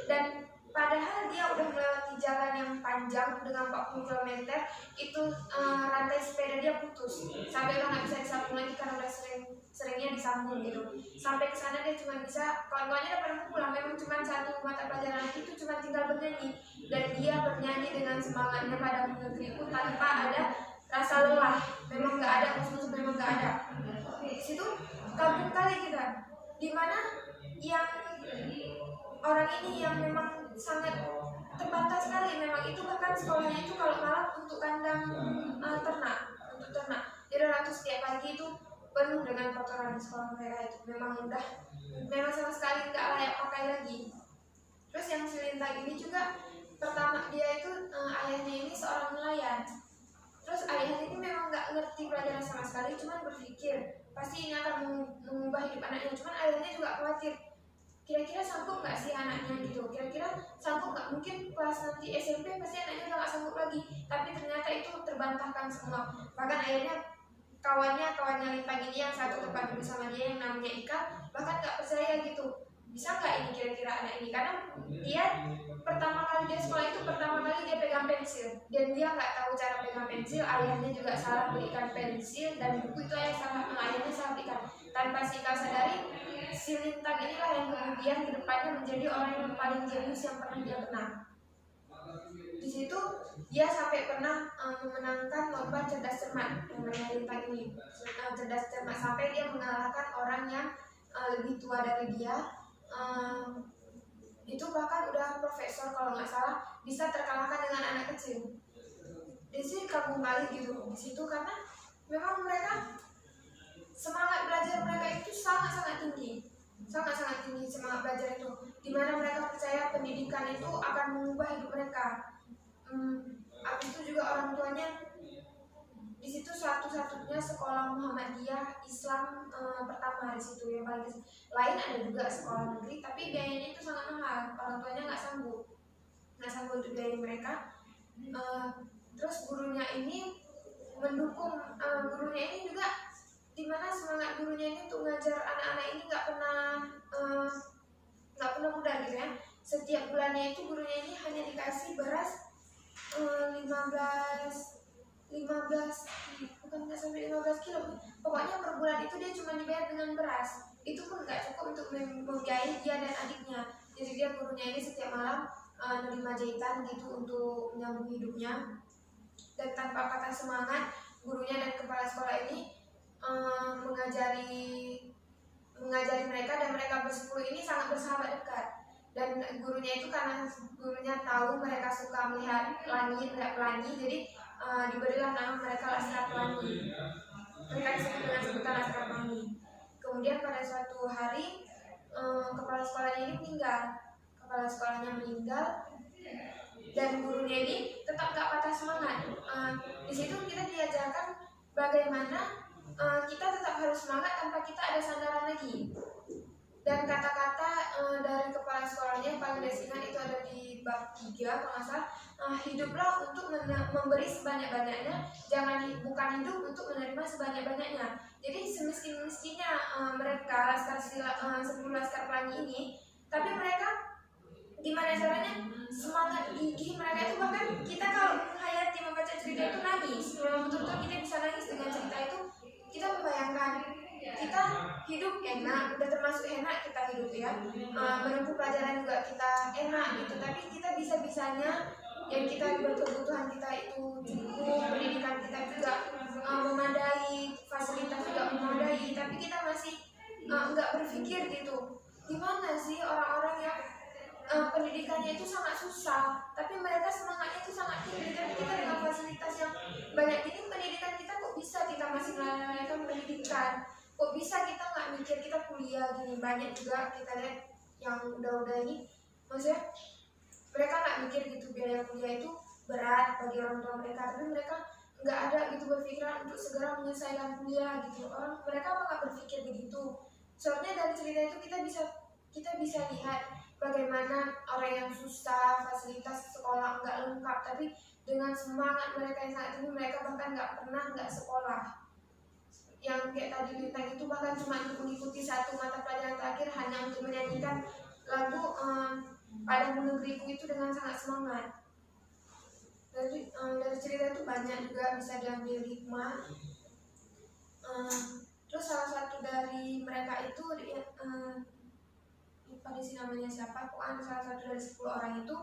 [SPEAKER 3] Dan padahal dia udah melewati jalan yang panjang dengan 40 km, itu rantai sepeda dia putus sampai udah nggak bisa disambung lagi karena udah seringnya disambung gitu. Sampai ke sana dia cuma bisa, kawan-kawannya udah pada pulang, memang cuma satu mata pelajaran itu cuma tinggal bernyanyi, dan dia bernyanyi dengan semangatnya Padamu Negeriku tanpa ada rasa lelah. Memang nggak ada musuh-musuh, memang nggak ada. Di situ kagum kali kita, dimana yang orang ini yang memang sangat terbatas sekali, memang itu bahkan sekolahnya itu kalau malam untuk kandang ternak. Jadi orang tuh setiap pagi itu penuh dengan kotoran sekolah mereka itu, memang sama sekali nggak layak pakai lagi. Terus yang si Lintang ini juga pertama dia itu ayahnya ini seorang nelayan. Terus ayahnya ini memang nggak ngerti pelajaran sama sekali, cuman berpikir pasti ini akan mengubah hidup anaknya. Cuman ayahnya juga khawatir, kira-kira sanggup nggak sih anaknya gitu, kira-kira sanggup nggak, mungkin pas nanti SMP pasti anaknya udah nggak sanggup lagi. Tapi ternyata itu terbantahkan semua. Bahkan akhirnya kawannya Lintang ini yang satu tempat duduk sama dia yang namanya Ika bahkan nggak percaya gitu, bisa nggak ini kira-kira anak ini, karena dia pertama kali dia sekolah itu pertama kali dia pegang pensil dan dia nggak tahu cara pegang pensil. Ayahnya juga salah belikan pensil dan buku itu ayahnya salah belikan. Tanpa si Ika sadari, si Lintang inilah yang kemudian kedepannya menjadi orang yang paling jenius yang pernah dia kenal. Di situ dia sampai pernah memenangkan lomba cerdas cermat yang namanya Lintang ini, cerdas cermat, sampai dia mengalahkan orang yang lebih tua dari dia. Itu bahkan udah profesor kalau nggak salah, bisa terkalahkan dengan anak kecil. Di sini kagum kali gitu di situ, karena memang mereka semangat belajar mereka itu sangat tinggi semangat belajar itu, dimana mereka percaya pendidikan itu akan mengubah hidup mereka. Habis itu juga orang tuanya di situ satu-satunya sekolah Muhammadiyah Islam pertama di situ yang paling kecil. Lain ada juga sekolah negeri, tapi biayanya itu sangat mahal, orang tuanya nggak sanggup untuk biayain mereka. Terus gurunya ini mendukung, gurunya ini juga dimana semangat gurunya ini untuk ngajar anak-anak ini nggak pernah mudah gitu ya. Setiap bulannya itu gurunya ini hanya dikasih beras 15 bukan nggak sampai 15 kilo, pokoknya per bulan itu dia cuma dibayar dengan beras. Itu pun nggak cukup untuk membiayai dia dan adiknya. Jadi dia gurunya ini setiap malam menerima jahitan gitu untuk menyambung hidupnya. Dan tanpa patah semangat, gurunya dan kepala sekolah ini mengajari mereka, dan mereka bersepuluh ini sangat bersahabat dekat. Dan gurunya itu karena gurunya tahu mereka suka melihat pelangi, jadi diberilah nama mereka Laskar Pelangi. Mereka disebut dengan sebutan Laskar Pelangi. Kemudian pada suatu hari kepala sekolahnya meninggal, dan gurunya ini tetap gak patah semangat. Di situ kita diajarkan bagaimana kita tetap harus semangat tanpa kita ada sandaran lagi. Dan kata-kata dari kepala sekolahnya yang paling dia itu ada di bab 3 kalau nggak salah, hiduplah untuk memberi sebanyak-banyaknya, bukan hidup untuk menerima sebanyak-banyaknya. Jadi semiskin-miskinnya mereka 10 Laskar Pelangi ini, tapi mereka gimana caranya semangat gigih mereka itu, bahkan kita kalau menghayati membaca cerita itu nangis. Memang betul-betul kita bisa nangis dengan cerita itu. Kita membayangkan kita hidup enak, udah termasuk enak kita hidup ya, menempuh pelajaran juga kita enak gitu, tapi kita bisa-bisanya yang kita berkebutuhan kita itu cukup, pendidikan kita juga memadai, fasilitas juga memadai, tapi kita masih nggak berpikir gitu, gimana sih orang-orang yang pendidikannya itu sangat susah, tapi mereka semangatnya itu sangat tinggi, tapi kita dengan fasilitas yang banyak ini, pendidikan kita kok bisa kita masih melalaikan pendidikan, kok bisa kita nggak mikir kita kuliah gini. Banyak juga kita lihat yang udah ini, maksudnya mereka nggak mikir gitu biaya kuliah itu berat bagi orang tua mereka, tapi mereka nggak ada gitu berpikiran untuk segera menyelesaikan kuliah gitu. Mereka nggak berpikir begitu. Soalnya dari cerita itu kita bisa lihat bagaimana orang yang susah, fasilitas sekolah nggak lengkap, tapi dengan semangat mereka yang sangat tinggi, mereka bahkan nggak sekolah. Yang kayak tadi Lintang itu bahkan cuma untuk mengikuti satu mata pelajaran terakhir hanya untuk menyanyikan lagu Padamu Negeriku itu dengan sangat semangat. Dari cerita itu banyak juga bisa diambil hikmah. Terus salah satu dari mereka itu lupa di sini namanya siapa, pokoknya salah satu dari 10 orang itu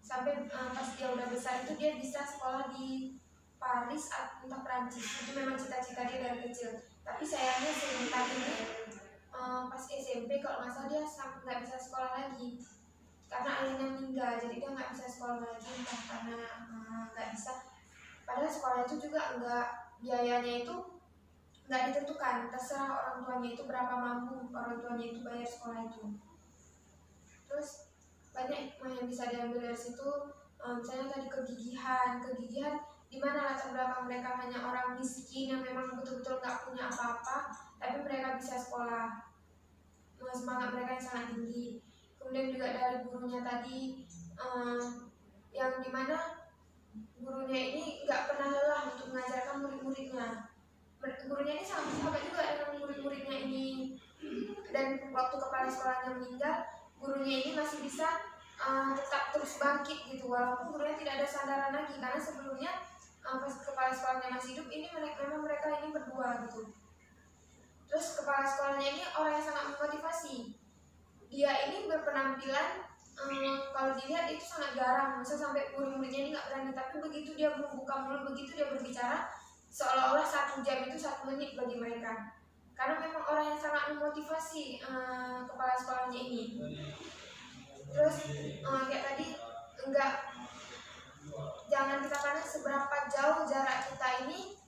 [SPEAKER 3] sampai pas dia udah besar itu dia bisa sekolah di Paris atau Prancis. Itu memang cita-cita dia dari kecil. Tapi sayangnya sebentar ini pas SMP kalau nggak salah dia nggak bisa sekolah lagi karena ayahnya meninggal, jadi dia nggak bisa sekolah lagi entah karena nggak bisa. Padahal sekolah itu juga nggak, biayanya itu nggak ditentukan, terserah orang tuanya itu berapa mampu orang tuanya itu bayar sekolah itu. Terus banyak hikmah yang bisa diambil dari situ. Misalnya tadi kegigihan di mana latar belakang mereka hanya orang miskin yang memang betul-betul nggak punya apa-apa, tapi mereka bisa sekolah. Semangat mereka yang sangat tinggi. Kemudian juga dari gurunya tadi, yang dimana gurunya ini nggak pernah lelah untuk mengajarkan murid-muridnya. Gurunya ini sangat sahabat juga dengan murid-muridnya ini. Dan waktu kepala sekolahnya meninggal, gurunya ini masih bisa tetap terus bangkit gitu, walaupun gurunya tidak ada sandaran lagi, karena sebelumnya pas kepala sekolahnya masih hidup ini memang mereka ini berdua gitu. Terus kepala sekolahnya ini orang yang sangat memotivasi. Dia ini berpenampilan kalau dilihat itu sangat garang, misal sampai murid-muridnya ini nggak berani, tapi begitu dia membuka mulut, begitu dia berbicara, seolah-olah 1 jam itu 1 menit bagi mereka. Karena memang orang yang sangat memotivasi kepala sekolahnya ini. Terus kayak tadi, jangan kita pandang seberapa jauh jarak kita ini,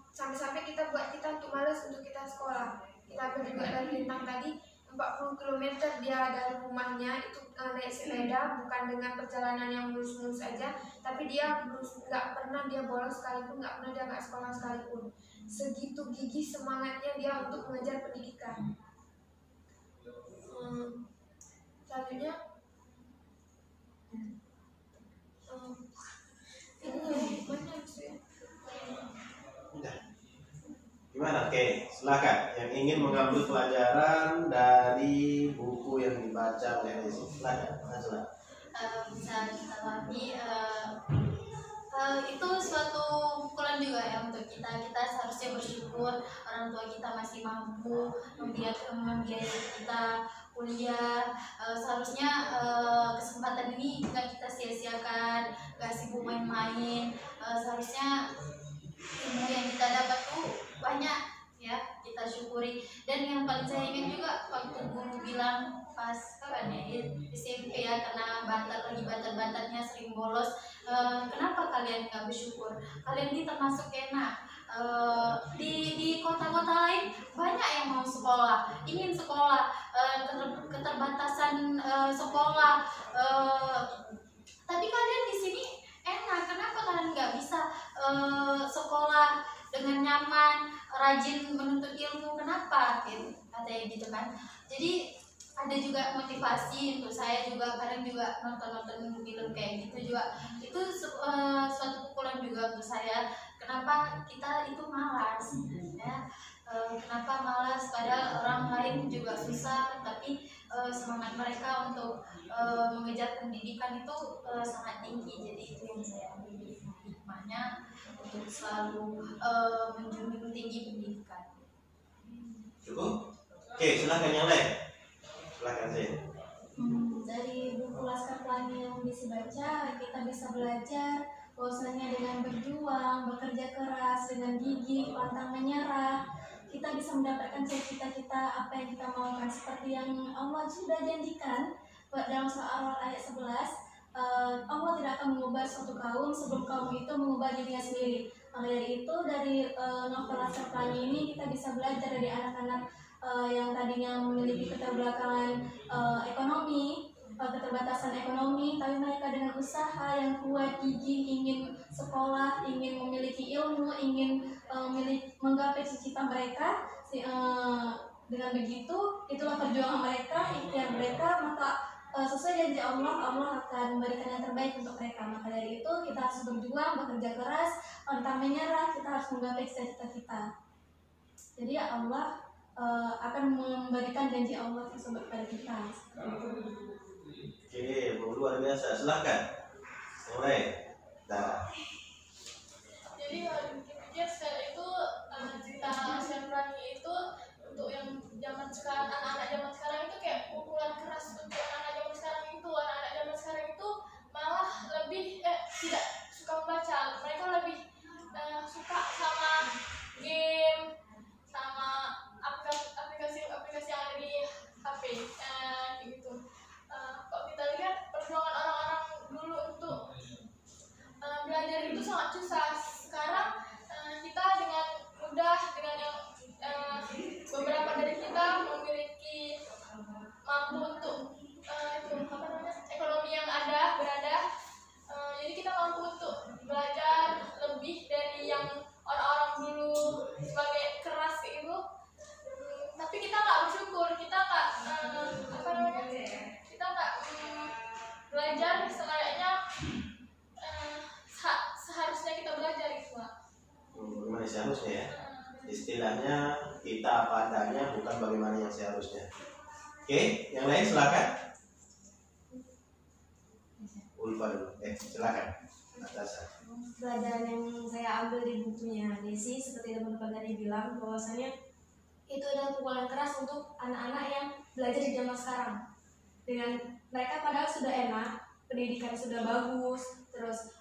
[SPEAKER 3] sampai-sampai kita buat kita untuk malas untuk kita sekolah. Kita juga dari Lintang tadi 40 km dia dari rumahnya itu naik sepeda, bukan dengan perjalanan yang mulus-mulus saja, tapi dia nggak pernah dia bolos sekalipun, nggak pernah dia nggak sekolah sekalipun. Segitu gigih semangatnya dia untuk mengejar pendidikan. Selanjutnya ini mana ya?
[SPEAKER 1] Gimana? Oke, silakan. Yang ingin mengambil pelajaran dari buku yang dibaca oleh Desi, silakan.
[SPEAKER 4] Bisa kita pahami itu suatu pukulan juga ya untuk kita. Kita seharusnya bersyukur orang tua kita masih mampu membiayai kita kuliah. Seharusnya kesempatan ini nggak kita sia-siakan, nggak sibuk main-main. Seharusnya ilmu yang kita dapat tuh banyak ya, kita syukuri. Dan yang paling saya ingat juga waktu guru bilang pas SMP ya, karena lagi batat-batatnya sering bolos, kenapa kalian nggak bersyukur? Kalian ini termasuk enak. Di kota-kota lain banyak yang mau sekolah, ingin sekolah, keterbatasan sekolah, tapi kalian di sini enak. Kenapa kalian nggak bisa sekolah dengan nyaman, rajin menuntut ilmu? Kenapa? Katanya gitu kan. Jadi ada juga motivasi untuk saya juga, kadang juga nonton film kayak gitu juga. Itu suatu pukulan juga untuk saya. Kenapa kita itu malas ya? Kenapa malas padahal orang lain juga susah, tapi semangat mereka untuk mengejar pendidikan itu sangat tinggi. Jadi itu yang saya ambil hikmahnya untuk selalu menjunjung tinggi pendidikan.
[SPEAKER 1] Cukup? Oke, silakan yang lain. Silakan saya.
[SPEAKER 2] Dari buku Laskar Pelangi yang bisa baca, kita bisa belajar bahwasanya dengan berjuang, bekerja keras, dengan gigih, pantang menyerah, kita bisa mendapatkan cita-cita apa yang kita maukan, seperti yang Allah sudah janjikan dalam surah Al ayat 11. Allah tidak akan mengubah suatu kaum sebelum kaum itu mengubah dirinya sendiri. Maka dari itu, dari novel Laskar Pelangi ini kita bisa belajar dari anak-anak yang tadinya memiliki keterbelakangan ekonomi, keterbatasan ekonomi, tapi mereka dengan usaha yang kuat, gigih, ingin sekolah, ingin memiliki ilmu, ingin menggapai cita-cita mereka. Dengan begitu, itulah perjuangan mereka, ikhtiar mereka, maka sesuai janji Allah, Allah akan memberikan yang terbaik untuk mereka. Maka dari itu kita harus berjuang, bekerja keras, pantang menyerah, kita harus menggapai cita-cita kita. Jadi Allah akan memberikan janji Allah tersebut pada kita.
[SPEAKER 1] Oke, luar biasa. Silakan. Mulai. Nah.
[SPEAKER 3] Jadi pikir sekarang itu cerita Laskar Pelangi itu untuk yang zaman sekarang, anak-anak zaman sekarang itu kayak pukulan keras untuk anak-anak zaman sekarang itu. Anak-anak zaman sekarang itu malah lebih tidak suka membaca, mereka lebih suka sama game, sama aplikasi yang ada di HP, gitu. Kalau kita lihat perjuangan orang-orang dulu untuk belajar itu sangat susah. Sekarang kita dengan mudah, dengan yang beberapa dari kita memiliki mampu untuk ekonomi yang berada, jadi kita mampu untuk belajar lebih dari yang orang-orang dulu sebagai keras itu. Tapi kita nggak bersyukur, kita nggak belajar selayaknya seharusnya kita belajar itu, Pak.
[SPEAKER 1] Bagaimana seharusnya ya? Istilahnya kita apa adanya, bukan bagaimana yang seharusnya. Oke, yang lain silakan. Ulfa dulu. Silakan. Natasha.
[SPEAKER 6] Pelajaran yang saya ambil di bukunya Desi, seperti teman-teman tadi bilang, bahwasanya itu adalah pukulan keras untuk anak-anak yang belajar di zaman sekarang. Dengan mereka padahal sudah enak, pendidikan sudah bagus, terus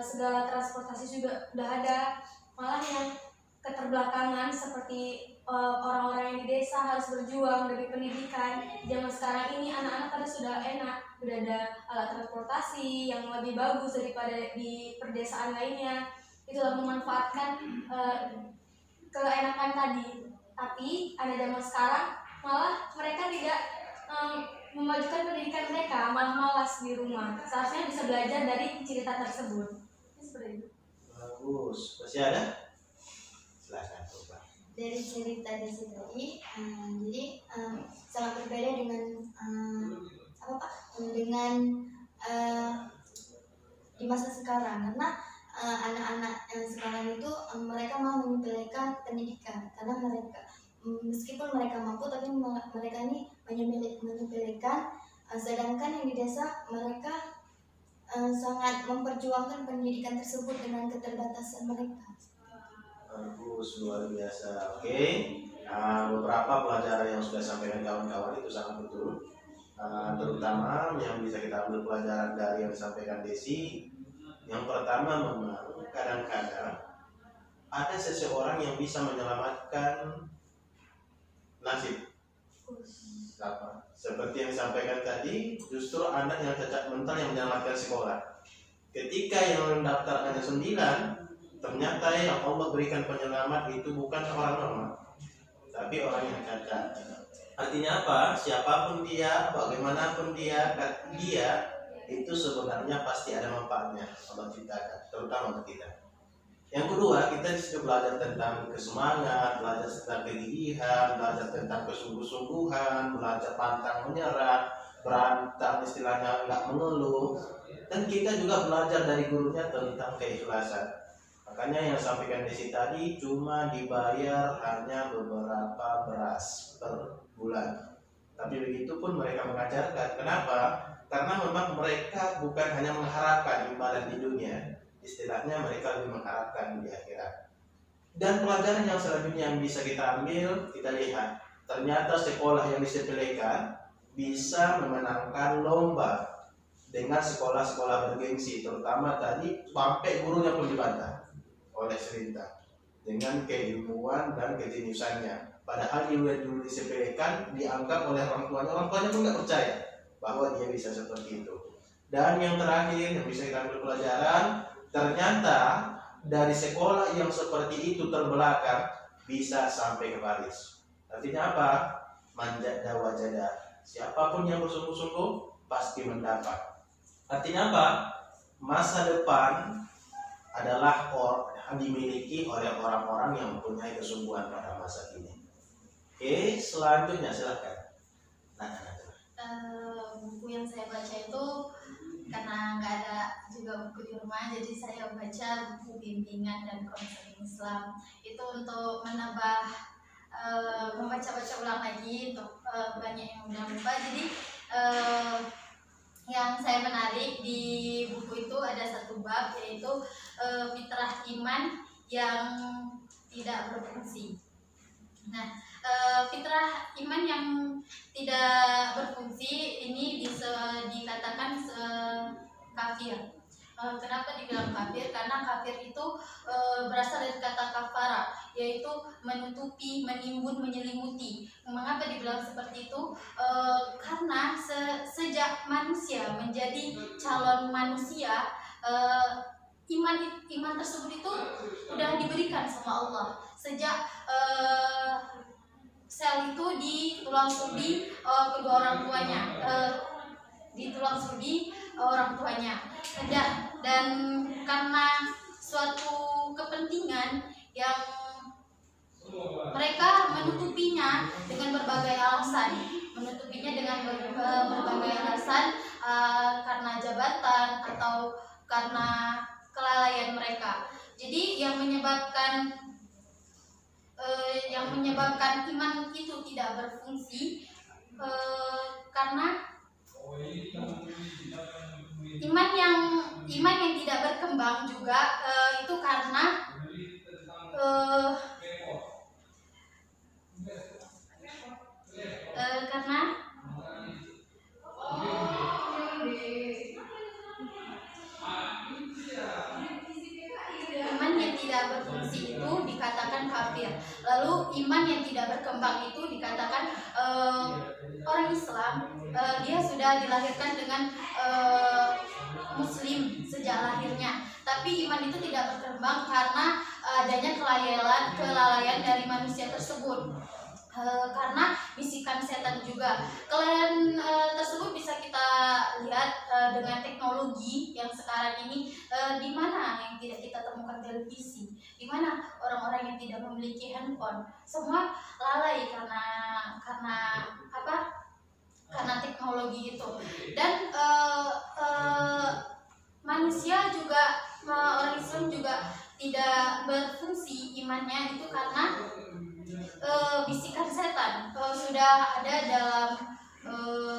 [SPEAKER 6] segala transportasi juga udah ada, malah yang keterbelakangan seperti orang-orang yang di desa harus berjuang demi pendidikan. Zaman sekarang ini anak-anak pada sudah enak, sudah ada alat transportasi yang lebih bagus daripada di perdesaan lainnya. Itulah memanfaatkan keenakan tadi. Tapi anak zaman sekarang malah mereka tidak memajukan pendidikan mereka, malah malas di rumah. Seharusnya bisa belajar dari cerita tersebut. Seperti itu.
[SPEAKER 1] Bagus. Masih ada? Silakan.
[SPEAKER 5] Dari cerita Desi tadi, jadi sangat berbeda dengan dengan di masa sekarang, karena anak-anak yang sekarang itu mereka mau menyepelekan pendidikan, karena mereka meskipun mereka mampu, tapi mereka ini menyepelekan, sedangkan yang di desa mereka sangat memperjuangkan pendidikan tersebut dengan keterbatasan mereka.
[SPEAKER 1] Bagus, luar biasa. Oke. Beberapa pelajaran yang sudah sampaikan kawan-kawan itu sangat betul. Terutama yang bisa kita ambil pelajaran dari yang disampaikan Desi. Yang pertama, memang kadang-kadang ada seseorang yang bisa menyelamatkan nasib. Seperti yang disampaikan tadi, justru anak yang cacat mental yang menyelamatkan sekolah. Ketika yang mendaftar hanya 9, ternyata yang Allah berikan penyelamat itu bukan orang normal, tapi orang yang cacat. Artinya apa? Siapapun dia, bagaimanapun dia itu sebenarnya pasti ada manfaatnya Allah ciptakan, terutama untuk kita. Yang kedua, kita disitu belajar tentang kesemangat, belajar tentang kegigihan, belajar tentang kesungguh-sungguhan, belajar pantang menyerah, berantang istilahnya nggak mengeluh, dan kita juga belajar dari gurunya tentang keikhlasan. Makanya yang sampaikan Desi tadi cuma dibayar hanya beberapa beras per bulan. Tapi begitu pun mereka mengajarkan. Kenapa? Karena memang mereka bukan hanya mengharapkan imbalan di dunia. Istilahnya mereka lebih mengharapkan di akhirat. Dan pelajaran yang selanjutnya yang bisa kita ambil, kita lihat ternyata sekolah yang disepelekan bisa memenangkan lomba dengan sekolah-sekolah bergengsi, terutama tadi sampai gurunya pun dibantah oleh Serinta dengan keilmuan dan kejeniusannya. Padahal dia dulu disepelekan, dianggap oleh orang tuanya pun nggak percaya bahwa dia bisa seperti itu. Dan yang terakhir yang bisa kita ambil pelajaran, ternyata dari sekolah yang seperti itu terbelakang bisa sampai ke Paris. Artinya apa? Manjada wajada. Siapapun yang bersungguh-sungguh pasti mendapat. Artinya apa? Masa depan adalah dimiliki oleh orang-orang yang mempunyai kesungguhan pada masa ini. Oke, selanjutnya silakan.
[SPEAKER 4] Buku yang saya baca itu karena nggak ada juga buku di rumah, jadi saya baca buku bimbingan dan konseling Islam itu untuk menambah membaca-baca ulang lagi untuk banyak yang udah lupa. Jadi yang saya menarik di buku itu ada satu bab, yaitu fitrah iman yang tidak berfungsi. Nah, fitrah iman yang tidak berfungsi ini dikatakan kafir. Kenapa dibilang kafir? Karena kafir itu berasal dari kata kafara, yaitu menutupi, menimbun, menyelimuti. Mengapa dibilang seperti itu? Karena sejak manusia menjadi calon manusia, iman tersebut itu sudah diberikan sama Allah. Sejak sel itu di tulang sumbi kedua orang tuanya, dan karena suatu kepentingan yang mereka menutupinya dengan berbagai alasan, karena jabatan atau karena kelalaian mereka. Jadi yang menyebabkan iman itu tidak berfungsi karena iman yang tidak berkembang juga itu karena iman yang tidak berfungsi itu dikatakan kafir. Lalu iman yang tidak berkembang itu dikatakan orang Islam, dia sudah dilahirkan dengan Muslim sejak lahirnya, tapi iman itu tidak berkembang karena adanya kelalaian dari manusia tersebut. Karena bisikan setan juga. Kelalaian tersebut bisa kita lihat dengan teknologi yang sekarang ini, di mana yang tidak kita temukan televisi, di mana orang-orang yang tidak memiliki handphone, semua lalai karena teknologi itu. Dan manusia juga, orang Islam juga tidak berfungsi imannya itu karena bisikan setan. Sudah ada dalam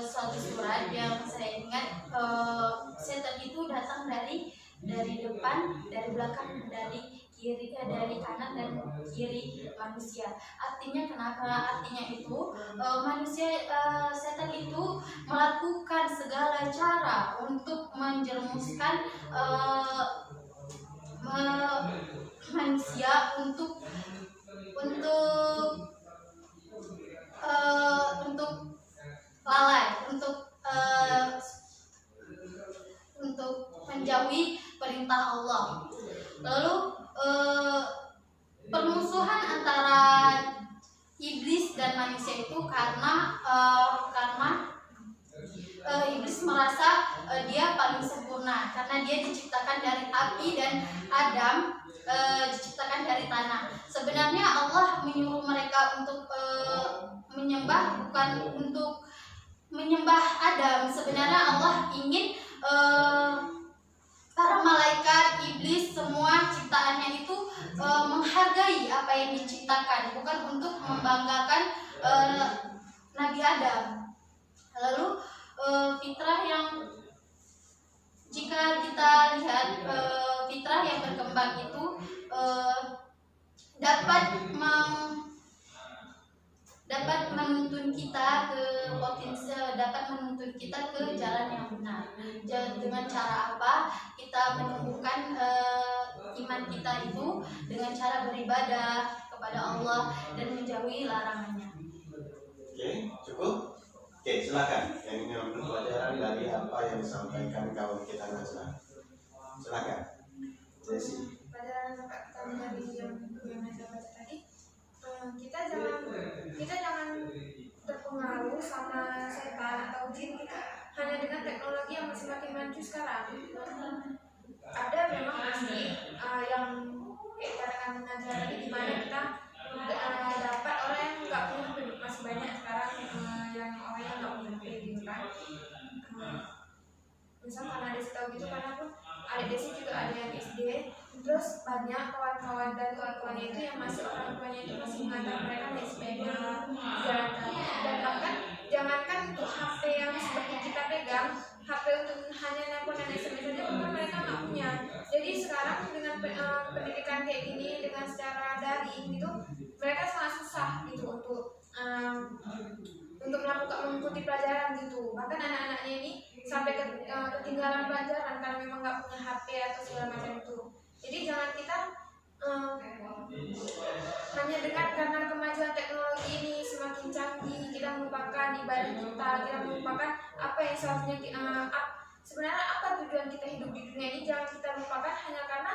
[SPEAKER 4] suatu surat yang saya ingat, setan itu datang dari depan, dari belakang, dari kiri, dari kanan dan kiri manusia. Artinya kenapa? Artinya itu setan itu melakukan segala cara untuk menjerumuskan manusia untuk lalai, untuk menjauhi perintah Allah. Lalu permusuhan antara iblis dan manusia itu karena iblis merasa dia paling sempurna karena dia diciptakan dari api dan Adam diciptakan dari tanah. Sebenarnya Allah menyuruh mereka untuk menyembah, bukan untuk menyembah Adam. Sebenarnya Allah ingin para malaikat, iblis, semua ciptaannya itu menghargai apa yang diciptakan, bukan untuk membanggakan Nabi Adam. Lalu fitrah yang, jika kita lihat fitrah yang berkembang itu dapat menuntun kita ke jalan yang benar. Dengan cara apa kita menumbuhkan iman kita itu dengan cara beribadah kepada Allah dan menjauhi larangannya.
[SPEAKER 1] Oke, cukup. Oke, silakan. Yang ingin ambil pelajaran dari apa yang disampaikan kawan kita Najla. Silakan. Jesse.
[SPEAKER 3] Pada kami dari yang Najla baca tadi, kita jangan terpengaruh sama setan atau jin kita hanya dengan teknologi yang semakin maju sekarang. Ada memang pasti yang kayak katakan Najla tadi, di mana kita dapat orang yang nggak punya HP, masih banyak sekarang yang orang yang nggak punya HP gitu kan. Misal karena Desi tahu gitu, karena pun adik Desi juga ada yang SD, terus banyak kawan-kawan dan kawan-kawannya itu yang masih orang tuanya itu masih mengantar mereka naik sepeda, jalan kaki, dan bahkan jangankan untuk HP yang seperti kita pegang, HP untuk hanya nelpon dan SMS saja kan mereka nggak punya. Jadi sekarang dengan pendidikan kayak gini, dengan secara daring gitu, mereka sangat susah gitu untuk mengikuti pelajaran gitu. Bahkan anak-anaknya ini sampai ketinggalan pelajaran karena memang nggak punya HP atau segala macam itu. Jadi jangan kita hanya karena kemajuan teknologi ini semakin canggih, kita melupakan ibadah kita melupakan apa yang seharusnya sebenarnya apa tujuan kita hidup di dunia ini. Jangan kita lupakan hanya karena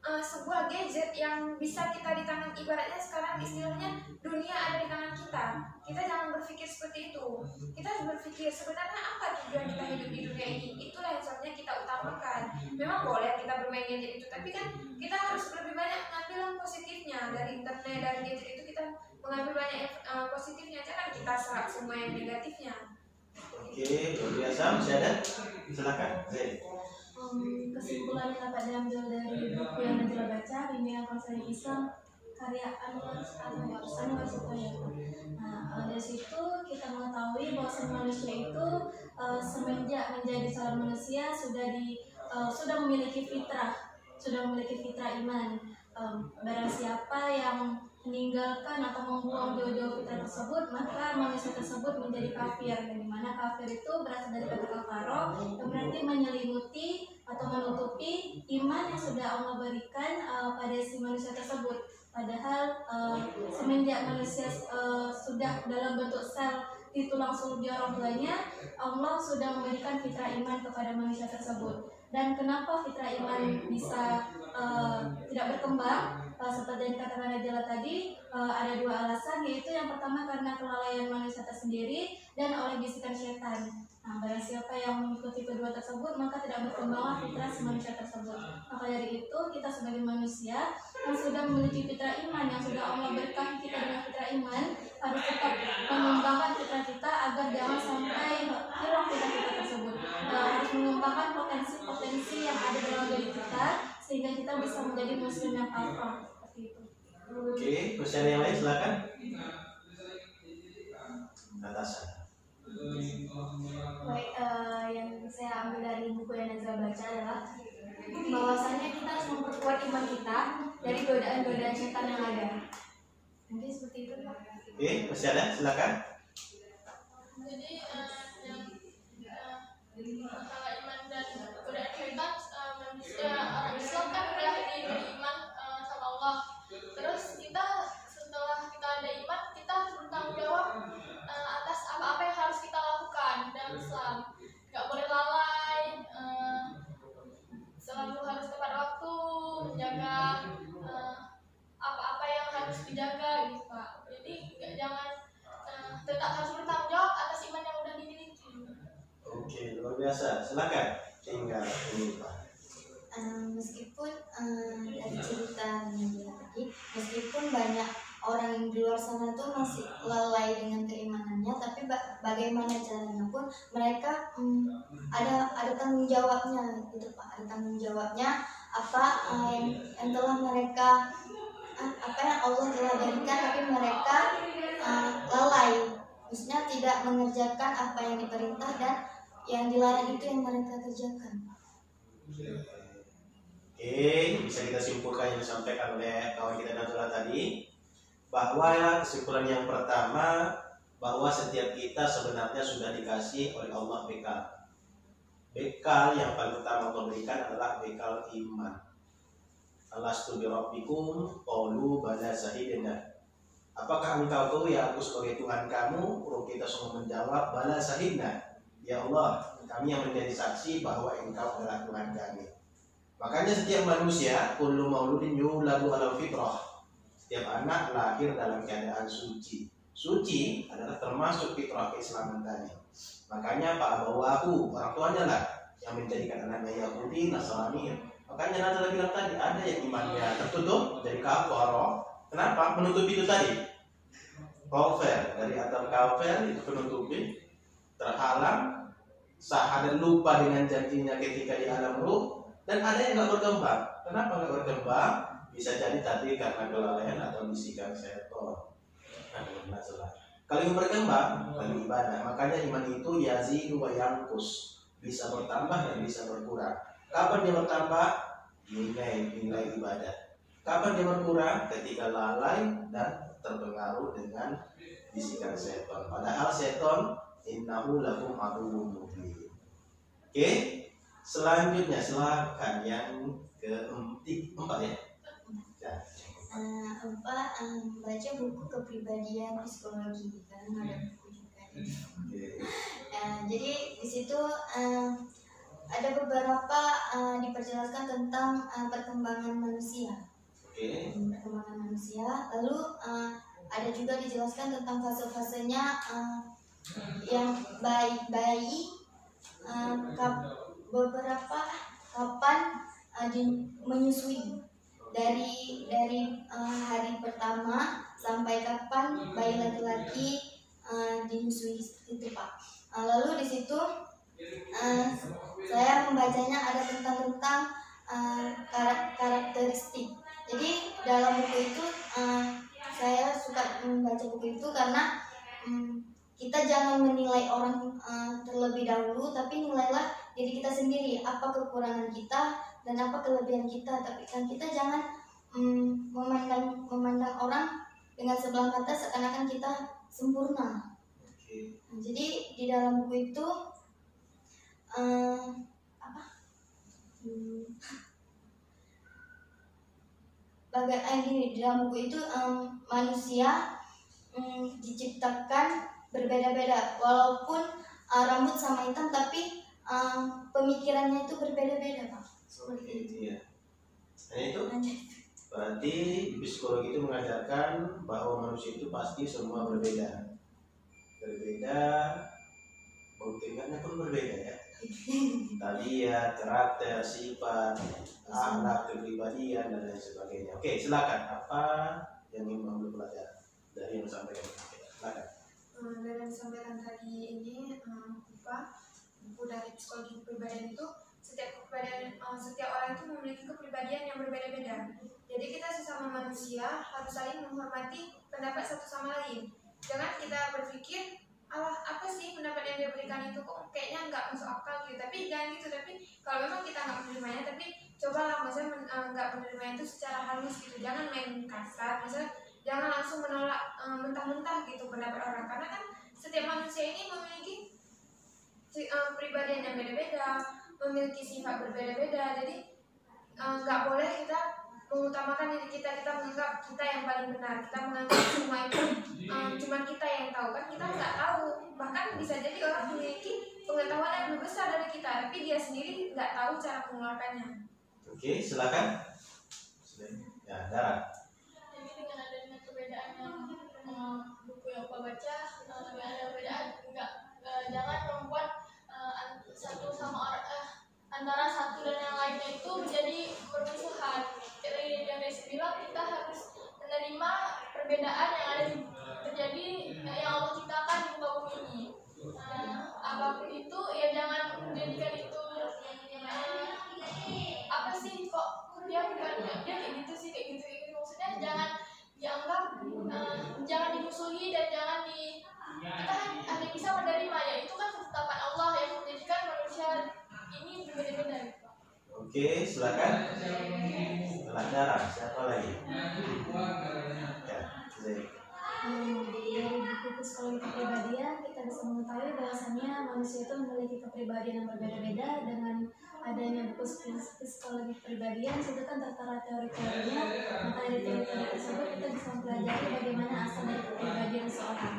[SPEAKER 3] sebuah gadget yang bisa kita di tangan, ibaratnya sekarang istilahnya dunia ada di tangan kita. Kita jangan berpikir seperti itu. Kita harus berpikir sebenarnya apa tujuan kita hidup di dunia ini. Itulah yang seharusnya kita utamakan. Memang boleh kita bermain gadget itu, tapi kan kita harus lebih banyak mengambil yang positifnya dari internet, dari gadget itu kita mengambil banyak positifnya. Jangan kita serap semua yang negatifnya.
[SPEAKER 1] Oke, luar biasa. Masih ada? Silakan. Zee.
[SPEAKER 2] Kesimpulan yang dapat diambil dari buku yang Najla baca, Bimbingan Konseling Islam karya Anwar Sutoyo. Nah, dari situ kita mengetahui bahwa manusia itu semenjak menjadi seorang manusia sudah memiliki fitrah iman. Barang siapa yang meninggalkan atau membuang jauh-jauh fitrah tersebut, maka manusia tersebut menjadi kafir. Dan dimana kafir itu berasal dari kata kafaro, yang berarti menyelimuti atau menutupi iman yang sudah Allah berikan pada si manusia tersebut. Padahal semenjak manusia sudah dalam bentuk sel di tulang sulbi orang tuanya, Allah sudah memberikan fitrah iman kepada manusia tersebut. Dan kenapa fitrah iman bisa tidak berkembang? Seperti yang dikatakan Najla tadi, ada dua alasan, yaitu yang pertama karena kelalaian manusia tersendiri dan oleh bisikan setan. Nah, barang siapa yang mengikuti kedua tersebut, maka tidak berkembanglah fitrah si manusia tersebut. Maka dari itu, kita sebagai manusia yang sudah memiliki fitrah iman, yang sudah Allah berkahi kita dengan fitrah iman, harus tetap mengembangkan fitrah kita agar jangan sampai hilang fitrah kita tersebut. Harus mengembangkan potensi-potensi yang ada dalam diri kita, sehingga kita bisa menjadi muslim yang kafah. Seperti itu.
[SPEAKER 1] Oke, pertanyaan yang lain silakan. Natasha.
[SPEAKER 6] Baik, yang saya ambil dari buku yang Najla baca adalah bahwasanya kita harus memperkuat iman kita dari godaan-godaan setan yang ada. Mungkin seperti itu, Pak.
[SPEAKER 1] Oke, masih ada? Silakan.
[SPEAKER 4] Jadi yang masalah iman dan godaan setan, manusia orang Islam kan udah beriman sama Allah. Terus kita setelah kita ada iman, kita harus bertanggung jawab atas apa-apa yang harus kita lakukan dalam Islam. Gak boleh lalai, selalu harus tepat waktu, menjaga apa-apa yang harus dijaga gitu Pak. Jadi jangan tetap harus bertanggung jawab atas iman yang udah dimiliki.
[SPEAKER 1] Oke, luar biasa. Silakan. Tinggal ini Pak.
[SPEAKER 5] Meskipun dari cerita Najla tadi, meskipun banyak orang yang di luar sana tuh masih lalai dengan keimanannya, tapi bagaimana caranya pun mereka ada tanggung jawabnya gitu Pak. Ada tanggung jawabnya apa yang telah mereka apa yang Allah telah berikan, tapi mereka lalai, maksudnya tidak mengerjakan apa yang diperintah dan yang dilarang itu yang mereka kerjakan.
[SPEAKER 1] Oke, bisa kita simpulkan yang disampaikan oleh kawan kita Najla tadi, bahwa kesimpulan yang pertama, bahwa setiap kita sebenarnya sudah dikasih oleh Allah bekal. Bekal yang paling pertama Allah berikan adalah bekal iman. Alastu birabbikum qalu bala syahidna. Apakah engkau tahu ya aku sebagai Tuhan kamu? Kita semua menjawab bala syahidna. Ya Allah, kami yang menjadi saksi bahwa engkau adalah Tuhan kami. Makanya setiap manusia kullu mauludin yuladu alal fitrah. Setiap anak lahir dalam keadaan suci. Suci adalah termasuk fitrah keislaman tadi. Makanya Pak Abawahu, orang tuanya lah yang menjadikan anaknya Yahudi, Nasrani. Makanya Nabi bilang tadi ada yang imannya tertutup dari kafir. Kenapa? Menutupi itu tadi. Kafir, dari atas kafir itu penutupi, terhalang, sah dan lupa dengan janjinya ketika di alam ruh, dan ada yang nggak berkembang. Kenapa nggak berkembang? Bisa jadi tadi karena kelalaian atau bisikan setan. Kalau yang berkembang, kalau ibadah, makanya iman itu yazidu wa yanqus, bisa bertambah dan bisa berkurang. Kapan dia bertambah? Nilai ibadah. Kapan dia berkurang? Ketika lalai dan terpengaruh dengan bisikan setan. Padahal setan innahu lakum aduwwun mubin. Oke, selanjutnya silakan yang keempat ya.
[SPEAKER 5] Baca buku kepribadian psikologi, karena ada buku juga. Jadi di situ ada beberapa diperjelaskan tentang perkembangan manusia. Perkembangan manusia. Lalu ada juga dijelaskan tentang fase-fasenya yang bayi beberapa kapan menyusui. Dari hari pertama sampai kapan bayi laki-laki dinyusui itu Pak. Lalu di situ saya membacanya ada tentang karakteristik. Jadi dalam buku itu saya suka membaca buku itu karena kita jangan menilai orang terlebih dahulu, tapi nilailah diri kita sendiri, apa kekurangan kita dan apa kelebihan kita. Tapi kan kita jangan memandang orang dengan sebelah mata seakan-akan kita sempurna. Jadi di dalam buku itu di dalam buku itu manusia diciptakan berbeda-beda, walaupun rambut sama hitam, tapi pemikirannya itu berbeda-beda Pak. Seperti itu
[SPEAKER 1] ya. Nah itu berarti psikologi itu mengajarkan bahwa manusia itu pasti semua berbeda, bautingannya pun berbeda ya. Tabiat, karakter, sifat, akhlak, kepribadian dan lain sebagainya. Oke, silakan. Apa yang ingin kamu pelajari dari yang disampaikan? Silakan.
[SPEAKER 3] Dari yang disampaikan tadi ini buku dari psikologi kepribadian itu setiap orang itu memiliki kepribadian yang berbeda-beda. Jadi kita sesama manusia harus saling menghormati pendapat satu sama lain. Jangan kita berpikir apa sih pendapat yang dia berikan itu kok kayaknya nggak masuk akal gitu. Tapi jangan gitu. Tapi kalau memang kita nggak menerimanya, tapi cobalah maksudnya nggak menerimanya itu secara halus gitu. Jangan main kasar, maksudnya jangan langsung menolak mentah-mentah gitu pendapat orang, karena kan setiap manusia ini memiliki pribadian yang beda-beda, memiliki sifat berbeda-beda. Jadi nggak boleh kita mengutamakan diri kita menganggap kita yang paling benar, kita menganggap semua itu cuma kita yang tahu. Kan kita nggak tahu, bahkan bisa jadi orang memiliki pengetahuan yang lebih besar dari kita, tapi dia sendiri nggak tahu cara mengeluarkannya.
[SPEAKER 1] Oke, silakan. Ya, Dara.
[SPEAKER 6] Jadi dengan adanya perbedaan yang buku yang Pak baca, ada perbedaan jangan membuat antara satu dan yang lainnya itu menjadi permusuhan. Yang Desi bilang, kita harus menerima perbedaan yang ada terjadi, yang Allah ciptakan di muka bumi ini. Apapun itu ya jangan menjadikan itu apa sih kok dia kayak gitu sih, kayak gitu. Maksudnya jangan dianggap, jangan dimusuhi dan jangan kita hanya bisa menerima, ya itu kan ketetapan Allah yang menjadikan manusia ini berbeda-beda.
[SPEAKER 1] Oke, silakan. Setelah Dara, siapa lagi? Ya,
[SPEAKER 2] Dari buku psikologi kepribadian ketahui bahwasannya manusia itu memiliki kepribadian yang berbeda-beda. Dengan adanya buku psikologi kepribadian, itu kan tertera teori-teorinya. Maka dari teori-teori tersebut kita bisa mempelajari bagaimana asal dari kepribadian seorang.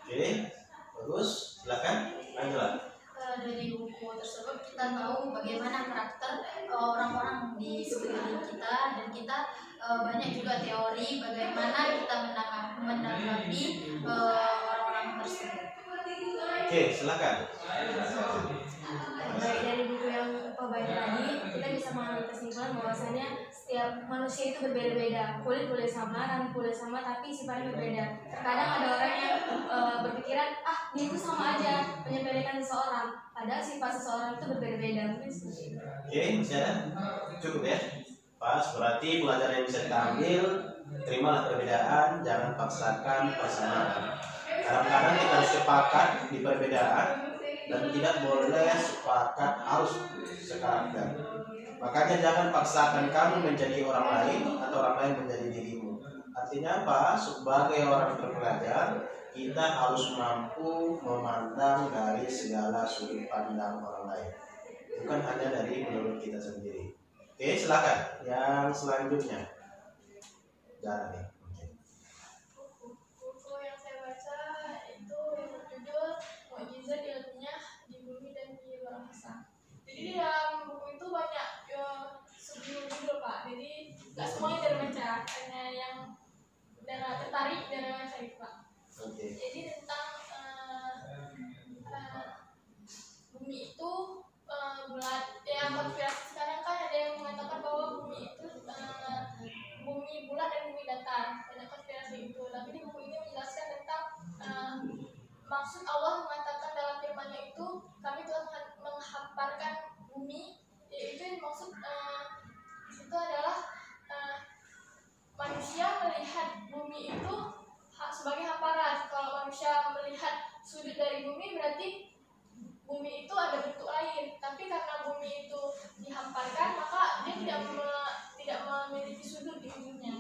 [SPEAKER 1] Oke, bagus. Silakan, lanjut.
[SPEAKER 4] Dari buku tersebut kita tahu bagaimana karakter orang-orang di sekeliling kita, dan kita banyak juga teori bagaimana kita menanggapi orang-orang tersebut.
[SPEAKER 1] Oke, silakan.
[SPEAKER 6] Baik dari buku yang baik tadi, kita bisa mengambil kesimpulan bahwasanya setiap manusia itu berbeda-beda. Kulit boleh sama, rambut boleh sama, tapi sifatnya berbeda. Terkadang ada orang yang berpikiran, dia itu sama aja, menyepelekan seseorang. Padahal sifat seseorang itu berbeda-beda. Mungkin seperti itu.
[SPEAKER 1] Oke, masih ada? Cukup ya? Pas, berarti pelajaran yang bisa kita ambil, terimalah perbedaan, jangan paksakan persamaan. Kadang-kadang kita harus sepakat di perbedaan, dan tidak boleh sepakat harus sekarakter. Makanya jangan paksakan kamu menjadi orang lain atau orang lain menjadi dirimu. Artinya apa? Sebagai orang terpelajar, kita harus mampu memandang dari segala sudut pandang orang lain, bukan hanya dari menurut kita sendiri. Oke, silakan. Yang selanjutnya. Jangan nih.
[SPEAKER 3] Buku yang saya baca itu berjudul Mukjizat Ilmiah di Bumi dan di Luar Angkasa. Jadi di dalam buku itu banyak subjudul Pak. Jadi nggak semuanya dari baca, hanya yang tertarik dari baca itu Pak. Jadi tentang bumi itu bulat. Yang konspirasi sekarang kan ada yang mengatakan bahwa bumi itu bumi bulat dan bumi datar. Banyak konspirasi itu. Tapi di buku ini menjelaskan tentang maksud Allah mengatakan dalam firman-Nya itu, kami telah menghamparkan bumi. Yaitu yang maksud itu adalah manusia melihat bumi itu sebagai hamparan. Kalau manusia melihat sudut dari bumi, berarti bumi itu ada bentuk lain. Tapi karena bumi itu dihamparkan, maka dia tidak memiliki sudut di ujungnya.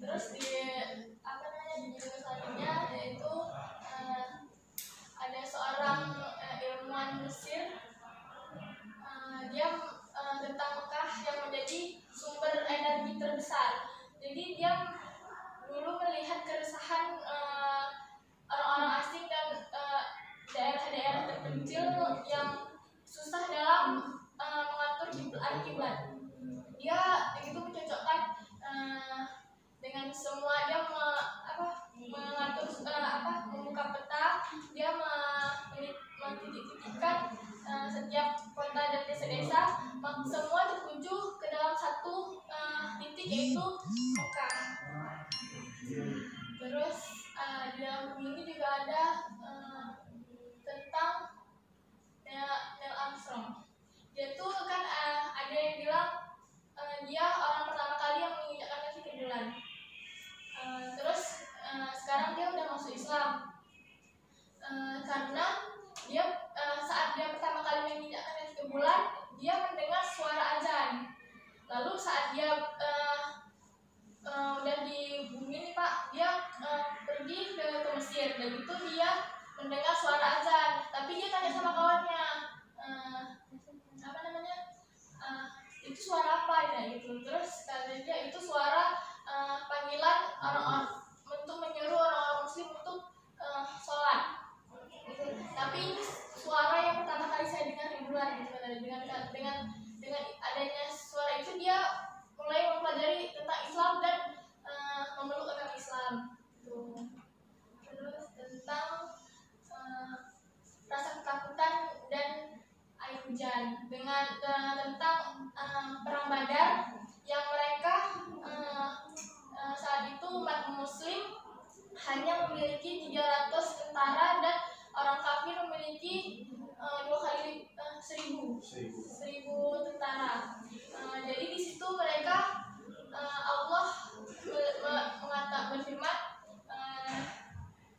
[SPEAKER 3] Terus di judul selanjutnya yaitu ada seorang ilmuwan Mesir. Dia tentang Mekah yang menjadi sumber energi terbesar. Jadi dia dulu melihat keresahan orang-orang asing dan daerah-daerah terpencil yang susah dalam mengatur kiblat. Dia begitu mencocokkan dengan semua. Dia mengatur membuka peta. Dia mentitik-titikkan setiap kota dan desa-desa, semua tertuju ke dalam satu titik, yaitu Mekah. Terus di dalam buku ini juga ada tentang Neil Armstrong. Dia tuh kan ada yang bilang dia orang pertama kali yang menginjakkan kaki ke bulan. Terus sekarang dia udah masuk Islam karena dia saat dia pertama kali menginjakkan kaki ke bulan, dia mendengar suara azan. Lalu saat dia udah di bumi nih Pak, dia pergi ke Mesir, dan itu dia mendengar suara azan. Tapi dia tanya sama kawannya, itu suara apa ya gitu. Terus kata dia itu suara panggilan orang-orang untuk menyuruh orang-orang Muslim untuk sholat. Tapi ini suara yang pertama kali saya dengar di bulan gitu. Dengan adanya suara itu, dia mulai mempelajari tentang Islam dan memeluk agama Islam. Terus tentang rasa ketakutan dan air hujan, tentang perang Badar yang mereka saat itu umat Muslim hanya memiliki 300 tentara dan orang kafir memiliki 2 kali 1000 tentara. Jadi di situ mereka Allah berfirman,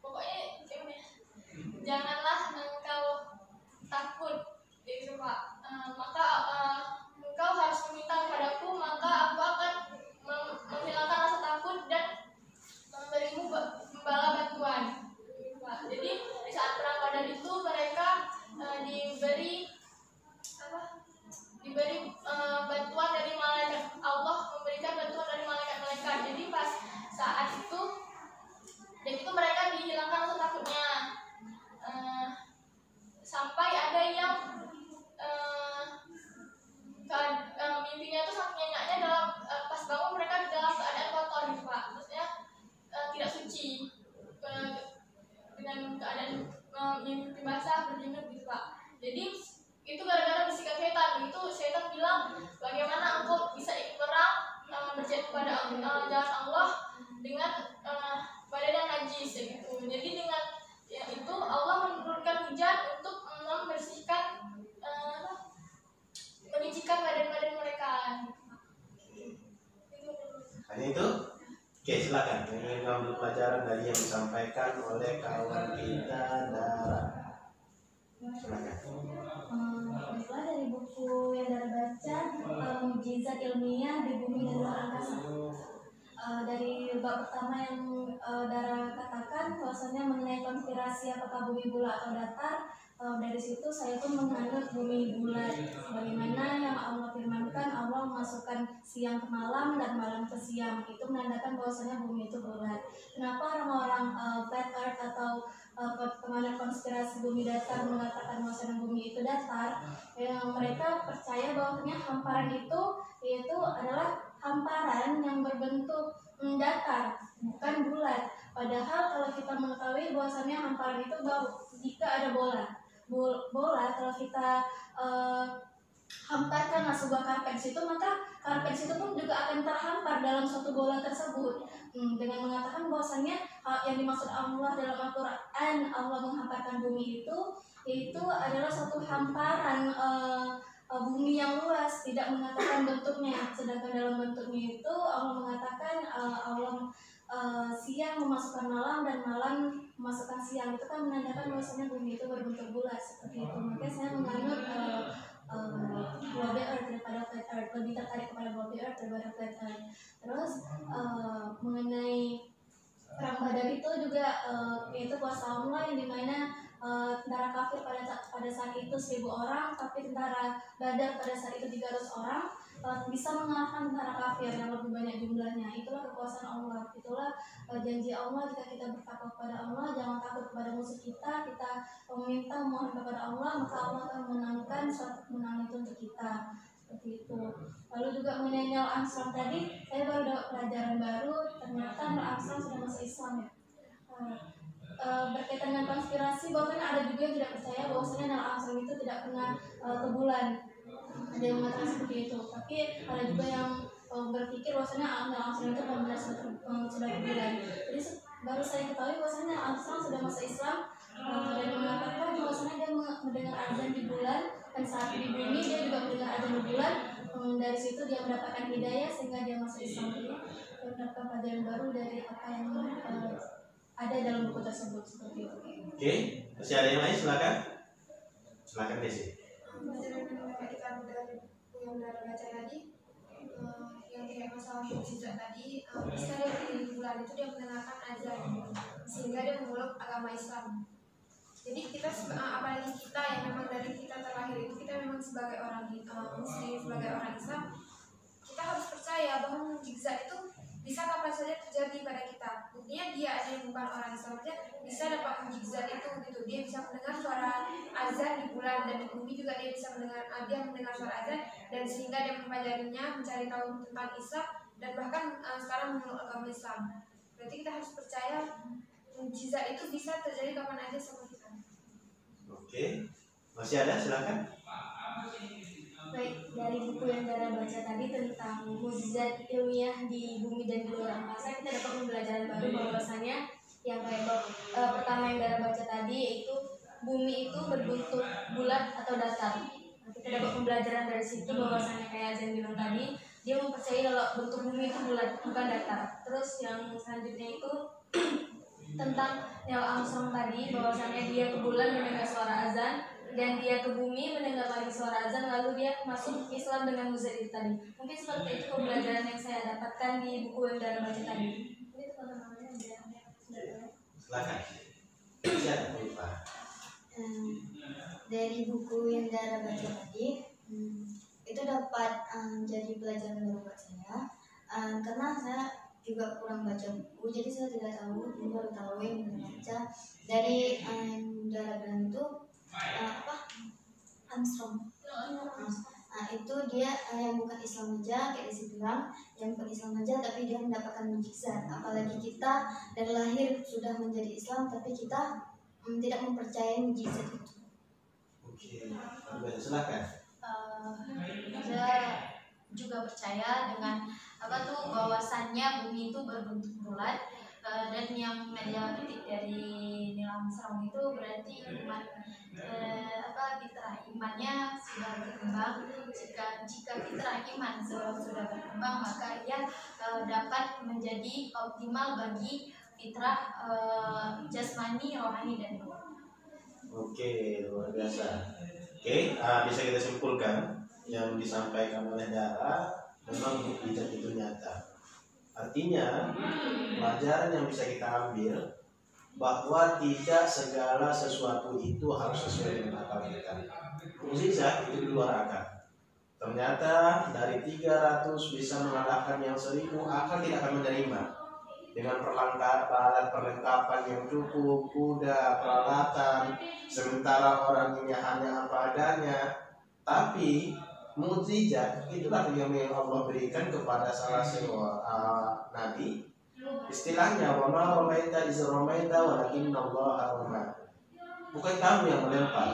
[SPEAKER 3] pokoknya janganlah engkau takut, gitu Pak. Maka engkau harus meminta kepadaku, maka aku akan menghilangkan rasa takut dan memberimu bala bantuan, Pak.
[SPEAKER 7] keadaan mimpi basah berjinut gitu Kak. Jadi itu gara-gara bisikan setan. Itu setan bilang, bagaimana engkau bisa ikut perang berjihad kepada jalan Allah dengan badan yang najis gitu. Jadi dengan ya, itu Allah menurunkan hujan untuk membersihkan menyucikan badan-badan mereka.
[SPEAKER 1] Hanya itu? Oke, silakan. Yang ingin mengambil pelajaran dari yang disampaikan oleh kawan kita, Dara. Silakan.
[SPEAKER 2] Baiklah, dari buku yang Dara baca, Mukjizat Ilmiah di Bumi dan Luar Angkasa. Dari bab pertama yang Dara katakan bahwasanya mengenai konspirasi apakah bumi bulat atau datar, dari situ saya pun menganut bumi bulat. Sebagaimana yang Allah firmankan, Allah memasukkan siang ke malam dan malam ke siang. Itu menandakan bahwasanya bumi itu bulat. Kenapa orang-orang flat earth atau penganut konspirasi bumi datar mengatakan bahwasanya bumi itu datar? Mereka percaya bahwasanya hamparan itu yaitu adalah hamparan yang berbentuk datar, bukan bulat. Padahal kalau kita mengetahui bahwasannya hamparan itu jika ada bola kalau kita hamparkan sebuah karpet situ, maka karpet situ pun juga akan terhampar dalam suatu bola tersebut. Dengan mengatakan bahwasannya yang dimaksud Allah dalam Al-Quran, Allah menghamparkan bumi itu adalah suatu hamparan bumi yang luas, tidak mengatakan bentuknya. Sedangkan dalam bentuknya itu Allah mengatakan Allah siang memasukkan malam dan malam memasukkan siang. Itu kan menandakan bahwasanya bumi itu berbentuk bulat seperti itu. Makanya saya menganut body earth daripada flat earth, lebih tertarik kepada body earth daripada flat earth. Terus mengenai perang Badar itu juga yaitu kuasa Allah yang dimana tentara kafir pada saat itu 1000 orang, tapi tentara Badar pada saat itu 300 orang bisa mengalahkan tentara kafir yang lebih banyak jumlahnya. Itulah kekuasaan Allah, itulah janji Allah. Jika kita bertakwa kepada Allah, jangan takut kepada musuh kita meminta mohon kepada Allah, maka Allah akan menangkan suatu kemenangan itu untuk kita. Seperti itu. Lalu juga mengenai Neil Armstrong tadi, saya baru dapat pelajaran baru. Ternyata Neil Armstrong sudah masuk Islam ya. Berkaitan dengan konspirasi, bahwasanya ada juga yang tidak percaya bahwasanya Neil Armstrong itu tidak pernah ke bulan. Ada yang mengatakan seperti itu. Tapi ada juga yang berpikir bahwasanya Neil Armstrong itu benar-benar sudah ke bulan. Jadi baru saya ketahui bahwasanya Neil Armstrong sudah masuk Islam dan mengatakan bahwasanya dia mendengar azan di bulan, dan saat di bumi dia juga mendengar azan di bulan. Dari situ dia mendapatkan hidayah sehingga dia masuk Islam. Dia mendapatkan pelajaran baru dari apa yang ada dalam buku tersebut seperti itu.
[SPEAKER 1] Oke, masih ada yang lain? Silakan Desi.
[SPEAKER 3] Kita dari yang Dara baca tadi, yang kayak masalah mukjizat tadi, bisa dari bulan itu dia mendengarkan azan sehingga dia memeluk agama Islam. Jadi kita apalagi kita yang memang dari kita terlahir itu kita memang sebagai orang muslim, sebagai orang Islam, kita harus percaya bahwa mukjizat itu bisa kapan saja terjadi pada kita. Buktinya dia aja yang bukan orang Islam aja bisa dapat mukjizat itu gitu. Dia bisa mendengar suara azan di bulan, dan di bumi juga dia bisa mendengar suara azan, dan sehingga dia mempelajarinya, mencari tahu tentang Islam, dan bahkan sekarang memeluk agama Islam. Berarti kita harus percaya mukjizat itu bisa terjadi kapan aja sama kita.
[SPEAKER 1] Oke, masih ada? Silakan.
[SPEAKER 6] Baik, dari buku yang Dara baca tadi tentang mukjizat ilmiah di bumi dan di luar angkasa, kita dapat pembelajaran baru bahwasanya yang kayak pertama yang Dara baca tadi yaitu bumi itu berbentuk bulat atau datar. Kita dapat pembelajaran dari situ bahwasanya kayak Zen bilang tadi, dia mempercayai kalau bentuk bumi itu bulat bukan datar. Terus yang selanjutnya itu tentang Neil Armstrong tadi, bahwasanya dia ke bulan mendengar suara azan, dan dia ke bumi mendengar lagi suara azan, lalu dia masuk Islam dengan mukjizat itu tadi. Mungkin seperti itu pembelajaran yang saya dapatkan di buku yang Dara baca tadi. Ini teman-temannya
[SPEAKER 1] Silakan. Silakan, Pak.
[SPEAKER 5] Dari buku yang Dara baca tadi, itu dapat jadi pelajaran baru buat saya. Karena saya juga kurang baca buku, jadi saya tidak tahu, baru tahu yang baca dari Dara bilang itu Armstrong. Itu dia yang bukan Islam aja, kayak Desi bilang, yang bukan Islam aja tapi dia mendapatkan mukjizat. Apalagi kita dari lahir sudah menjadi Islam tapi kita tidak mempercayai mujizat itu.
[SPEAKER 1] Oke, silakan.
[SPEAKER 4] Saya juga percaya dengan bahwasannya bumi itu berbentuk bulat, dan yang media titik dari Neil Armstrong itu berarti iman, fitrah imannya sudah berkembang. Jika fitrah iman sudah berkembang, maka ia dapat menjadi optimal bagi fitrah jasmani, rohani, dan ruh.
[SPEAKER 1] Oke, luar biasa. Oke, bisa kita simpulkan yang disampaikan oleh Dara memang mukjizat itu nyata. Artinya pelajaran yang bisa kita ambil bahwa tidak segala sesuatu itu harus sesuai dengan akal kita. Mukjizat itu di luar akal. Ternyata dari 300 bisa mengalahkan yang 1000, akal tidak akan menerima. Dengan perlengkapan yang cukup, kuda, peralatan, sementara orang ini hanya apa adanya. Tapi mukjizat itulah yang Allah berikan kepada salah seorang nabi. Istilahnya wama romaita iz romaita walakinnallaha rama. Bukan kamu yang melempar.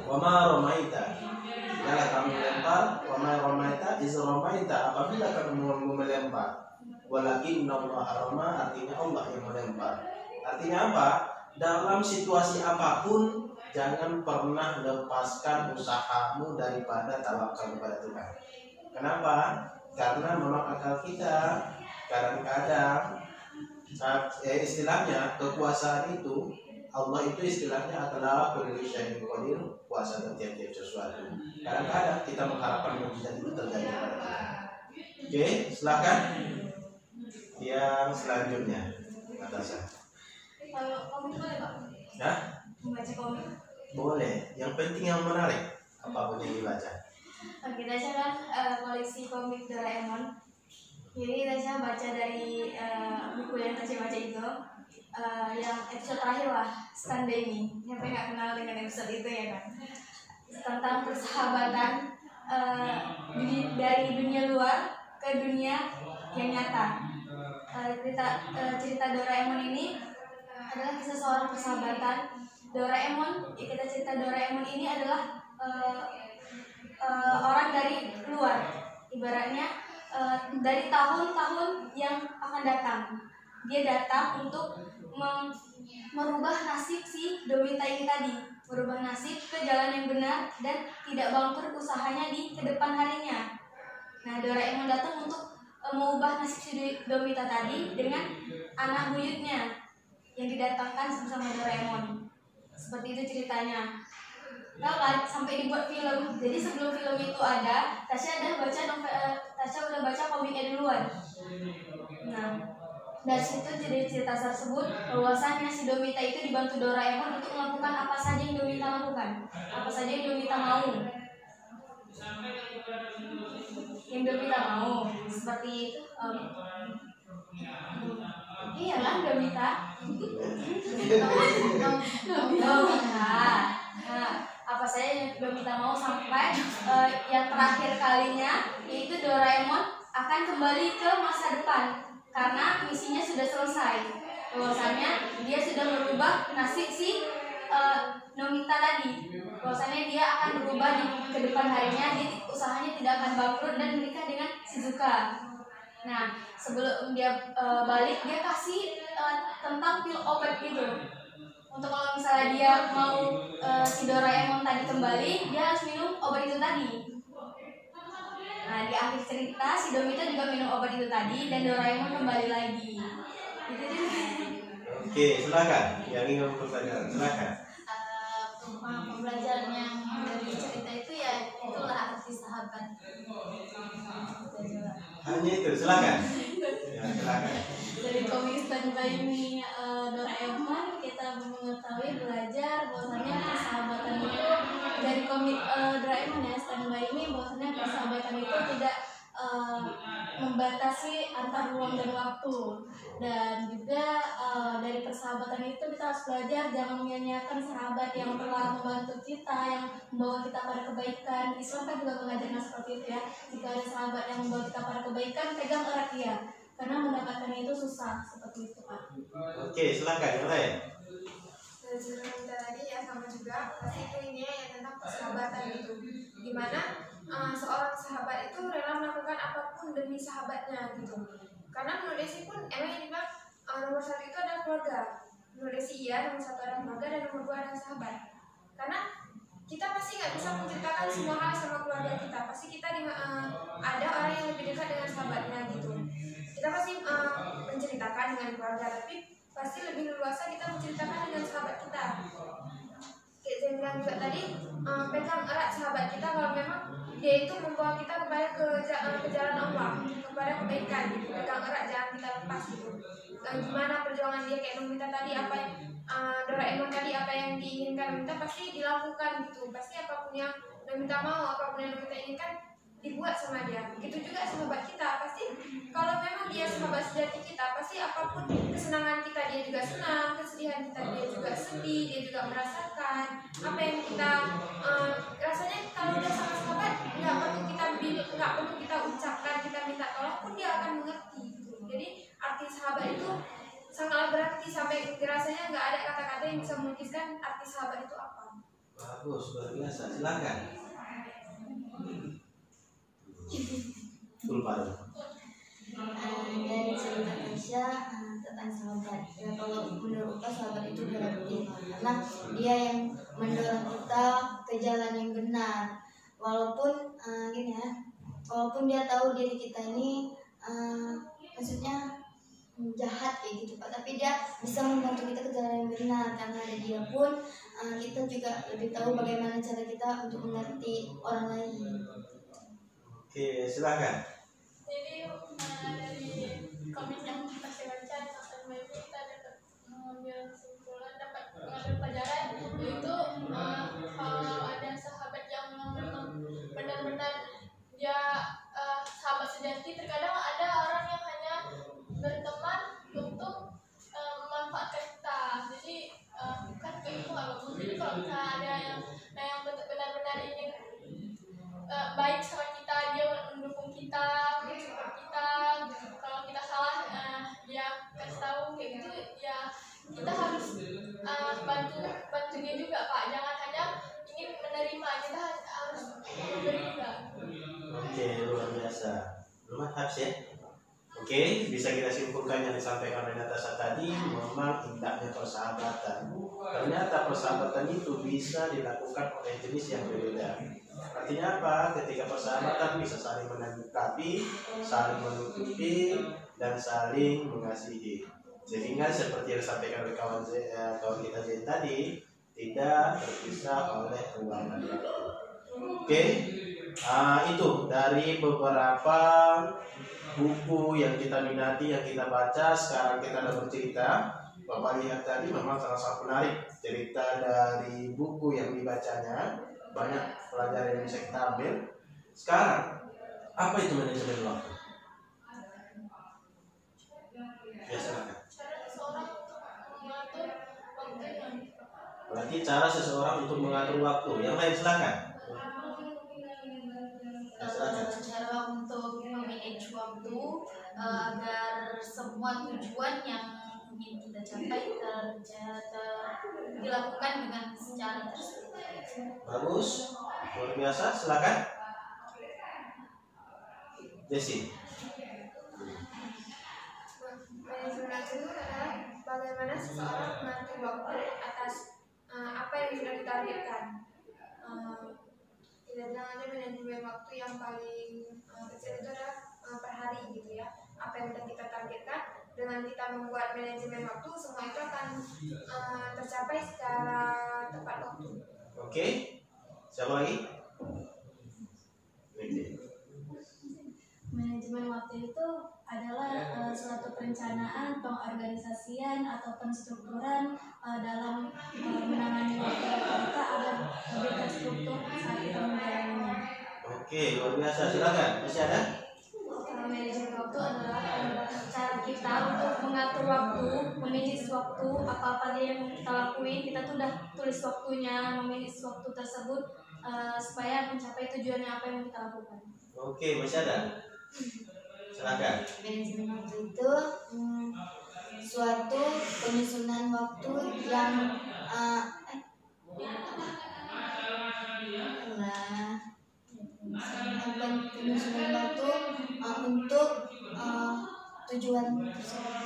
[SPEAKER 1] Wama romaita, tidaklah kamu melempar. Wama romaita iz romaita, apabila kamu melempar. Walakinnallaha rama, artinya Allah yang melempar. Artinya apa? Dalam situasi apapun jangan pernah lepaskan usahamu daripada tawakal kepada Tuhan. Kenapa? Karena memang akal kita kadang-kadang istilahnya kekuasaan itu, Allah itu istilahnya adalah kulli syai'in qadir, kuasa atas tiap-tiap sesuatu. Kadang-kadang kita mengharapkan mukjizat itu terjadi pada kita. Oke, silakan. Yang selanjutnya, Natasha.
[SPEAKER 6] Kalau komik boleh Pak?
[SPEAKER 1] Ya?
[SPEAKER 6] Membaca komik?
[SPEAKER 1] Boleh. Yang penting yang menarik. Apapun yang dibaca.
[SPEAKER 6] Kita kan koleksi komik Doraemon. Jadi Tasya baca dari buku yang Tasya baca itu, yang episode terakhir lah, Stand By Me. Siapa yang nggak kenal dengan episode itu ya kan? Tentang persahabatan dari dunia luar ke dunia yang nyata. Cerita Doraemon ini adalah kisah seorang persahabatan. Doraemon, kita cerita Doraemon ini adalah orang dari luar, ibaratnya dari tahun-tahun yang akan datang. Dia datang untuk merubah nasib si Domita ini tadi, merubah nasib ke jalan yang benar dan tidak bangkrut usahanya di kedepan harinya. Nah, Doraemon datang untuk mengubah nasib si Domita tadi dengan anak buyutnya yang didatangkan bersama Doraemon. Seperti itu ceritanya. Nah, sampai dibuat film. Jadi sebelum film itu ada, Tasya udah baca komiknya duluan. Nah, dari situ jadi cerita tersebut bahwasannya si Domita itu dibantu Doraemon untuk melakukan apa saja yang Domita lakukan, apa saja yang Domita mau. Yang Domita mau, seperti iya kan Domita? Nah, apa saja yang Domita mau sampai yang terakhir kalinya yaitu Doraemon akan kembali ke masa depan karena misinya sudah selesai. Bahwasannya dia sudah merubah nasib si Nomita tadi. Bahwasannya dia akan berubah di kedepan harinya, usahanya tidak akan bangkrut dan menikah dengan Shizuka. Nah, sebelum dia balik, dia kasih tentang pil obat gitu. Untuk kalau misalnya dia mau si Doraemon tadi kembali, dia harus minum obat itu tadi. Nah, di akhir cerita si Domita juga minum obat itu tadi dan Doraemon kembali lagi. Gitu.
[SPEAKER 1] Oke, silakan. Yang ingin bertanya, silakan.
[SPEAKER 4] Pembelajaran yang dari cerita itu ya itulah arti sahabat.
[SPEAKER 1] Hanya itu, silakan. Ya, silakan.
[SPEAKER 2] Dari komik Stand By Me Doraemon kita mengetahui belajar bahwasannya persahabatan itu dari komik Doraemon ya Stand By Me, bahwasannya persahabatan itu tidak membatasi antar ruang dan waktu, dan juga dari persahabatan itu kita harus belajar jangan menyia-nyiakan sahabat yang telah membantu kita, yang membawa kita pada kebaikan. Islam kan juga mengajarkan seperti itu ya, jika ada sahabat yang membawa kita pada kebaikan, pegang erat dia karena mendapatkannya itu susah, seperti itu Pak.
[SPEAKER 1] Oke, silakan yang lain.
[SPEAKER 3] cerita kita tadi ya sama juga, pasti itu ini ya tentang persahabatan gitu. Dimana seorang sahabat itu rela melakukan apapun demi sahabatnya gitu. Karena menurut Desi pun emang ini bilang nomor satu itu adalah keluarga. Menurut Desi iya, nomor satu adalah keluarga dan nomor dua adalah sahabat. Karena kita pasti nggak bisa menceritakan semua hal sama keluarga kita. Pasti kita ada orang yang lebih dekat dengan sahabatnya gitu. Kita pasti menceritakan dengan keluarga, tapi pasti lebih leluasa kita menceritakan dengan sahabat kita. Kayak saya bilang juga tadi, pegang erat sahabat kita kalau memang dia itu membawa kita kepada ke jalan Allah, kepada kebaikan gitu. Pegang erat, jangan kita lepas gitu. Gimana perjuangan dia kayak Nobita tadi, apa yang Doraemon tadi, apa yang diinginkan Nobita pasti dilakukan gitu. Pasti apapun yang Nobita mau, apapun yang Nobita inginkan dibuat sama dia. Begitu juga sahabat kita, pasti kalau memang dia sahabat sejati kita, pasti apapun kesenangan kita dia juga senang, kesedihan kita dia juga sedih, dia juga merasakan apa yang kita rasanya. Kalau dia sama sahabat nggak perlu kita ucapkan, kita minta tolong pun dia akan mengerti gitu. Jadi arti sahabat itu sangatlah berarti, sampai rasanya nggak ada kata-kata yang bisa melukiskan arti sahabat itu apa.
[SPEAKER 1] Bagus, luar biasa. Silakan.
[SPEAKER 5] Dari cerita Tasya tentang sahabat ya, kalau menurut Oka sahabat itu berarti karena dia yang mendorong kita ke jalan yang benar, walaupun gini ya, walaupun dia tahu diri kita ini maksudnya jahat kayak gitu Pak, tapi dia bisa membantu kita ke jalan yang benar. Karena ada dia pun kita juga lebih tahu bagaimana cara kita untuk mengerti orang lain.
[SPEAKER 1] Oke, silakan.
[SPEAKER 7] Jadi dari komik yang saya baca sama ibu, kita dapat mengambil kesimpulan, dapat mengambil pelajaran, yaitu kalau ada sahabat yang memang benar-benar dia sahabat sejati. Terkadang ada orang yang hanya berteman untuk memanfaatkan kita, jadi kan kayak itu nggak bagus. Jadi kalau misalnya ada yang benar-benar ingin baik sama kita, dia mendukung kita, mensupport kita. Kalau kita salah, dia kasih tahu kayak gitu ya, kita harus bantu dia juga Pak. Jangan hanya ingin menerima, kita harus memberi juga.
[SPEAKER 1] Oke, luar biasa. Lumayan habis ya. Oke, bisa kita simpulkan yang disampaikan oleh Natasha tadi, memang indahnya persahabatan. Ternyata persahabatan itu bisa dilakukan oleh jenis yang berbeda. Artinya apa? Ketika persahabatan bisa saling melengkapi, saling menutupi, dan saling mengasihi. Sehingga seperti yang disampaikan oleh kawan kita Zain tadi, tidak terpisah oleh ruang dan waktu. Oke, itu dari beberapa buku yang kita minati, yang kita baca. Sekarang kita akan bercerita. Bapak lihat tadi memang sangat menarik cerita dari buku yang dibacanya. Banyak pelajaran yang bisa kita ambil. Sekarang, apa itu manajemen waktu? Ya, silakan. Berarti cara seseorang untuk mengatur waktu. Yang lain silakan.
[SPEAKER 4] Cara untuk memanage waktu agar semua tujuan yang ingin kita capai dilakukan dengan secara terstruktur.
[SPEAKER 1] Bagus, luar biasa. Silakan, Desi.
[SPEAKER 3] Manajemen waktu itu adalah bagaimana seseorang mengatur waktu atas apa yang sudah ditargetkan. Tidak bilang aja manajemen waktu yang paling kecil itu adalah per hari gitu ya. Apa yang sudah kita targetkan, dengan kita membuat manajemen waktu, semua itu akan tercapai secara tepat waktu.
[SPEAKER 1] Oke, siapa lagi?
[SPEAKER 2] Manajemen waktu itu adalah suatu perencanaan, pengorganisasian atau penstrukturan dalam menangani waktu kita agar lebih terstruktur saat kita menjalaninya.
[SPEAKER 1] Oke, luar biasa. Silakan, masih ada?
[SPEAKER 2] Manajemen waktu adalah cara kita untuk mengatur waktu, memanage waktu, apa-apa yang kita lakuin, kita tuh udah tulis waktunya, memanage waktu tersebut supaya mencapai tujuannya apa yang kita lakukan.
[SPEAKER 1] Oke, masih ada? Silakan.
[SPEAKER 5] Manajemen waktu itu suatu penyusunan waktu yang penyusunan waktu untuk tujuan tersebut.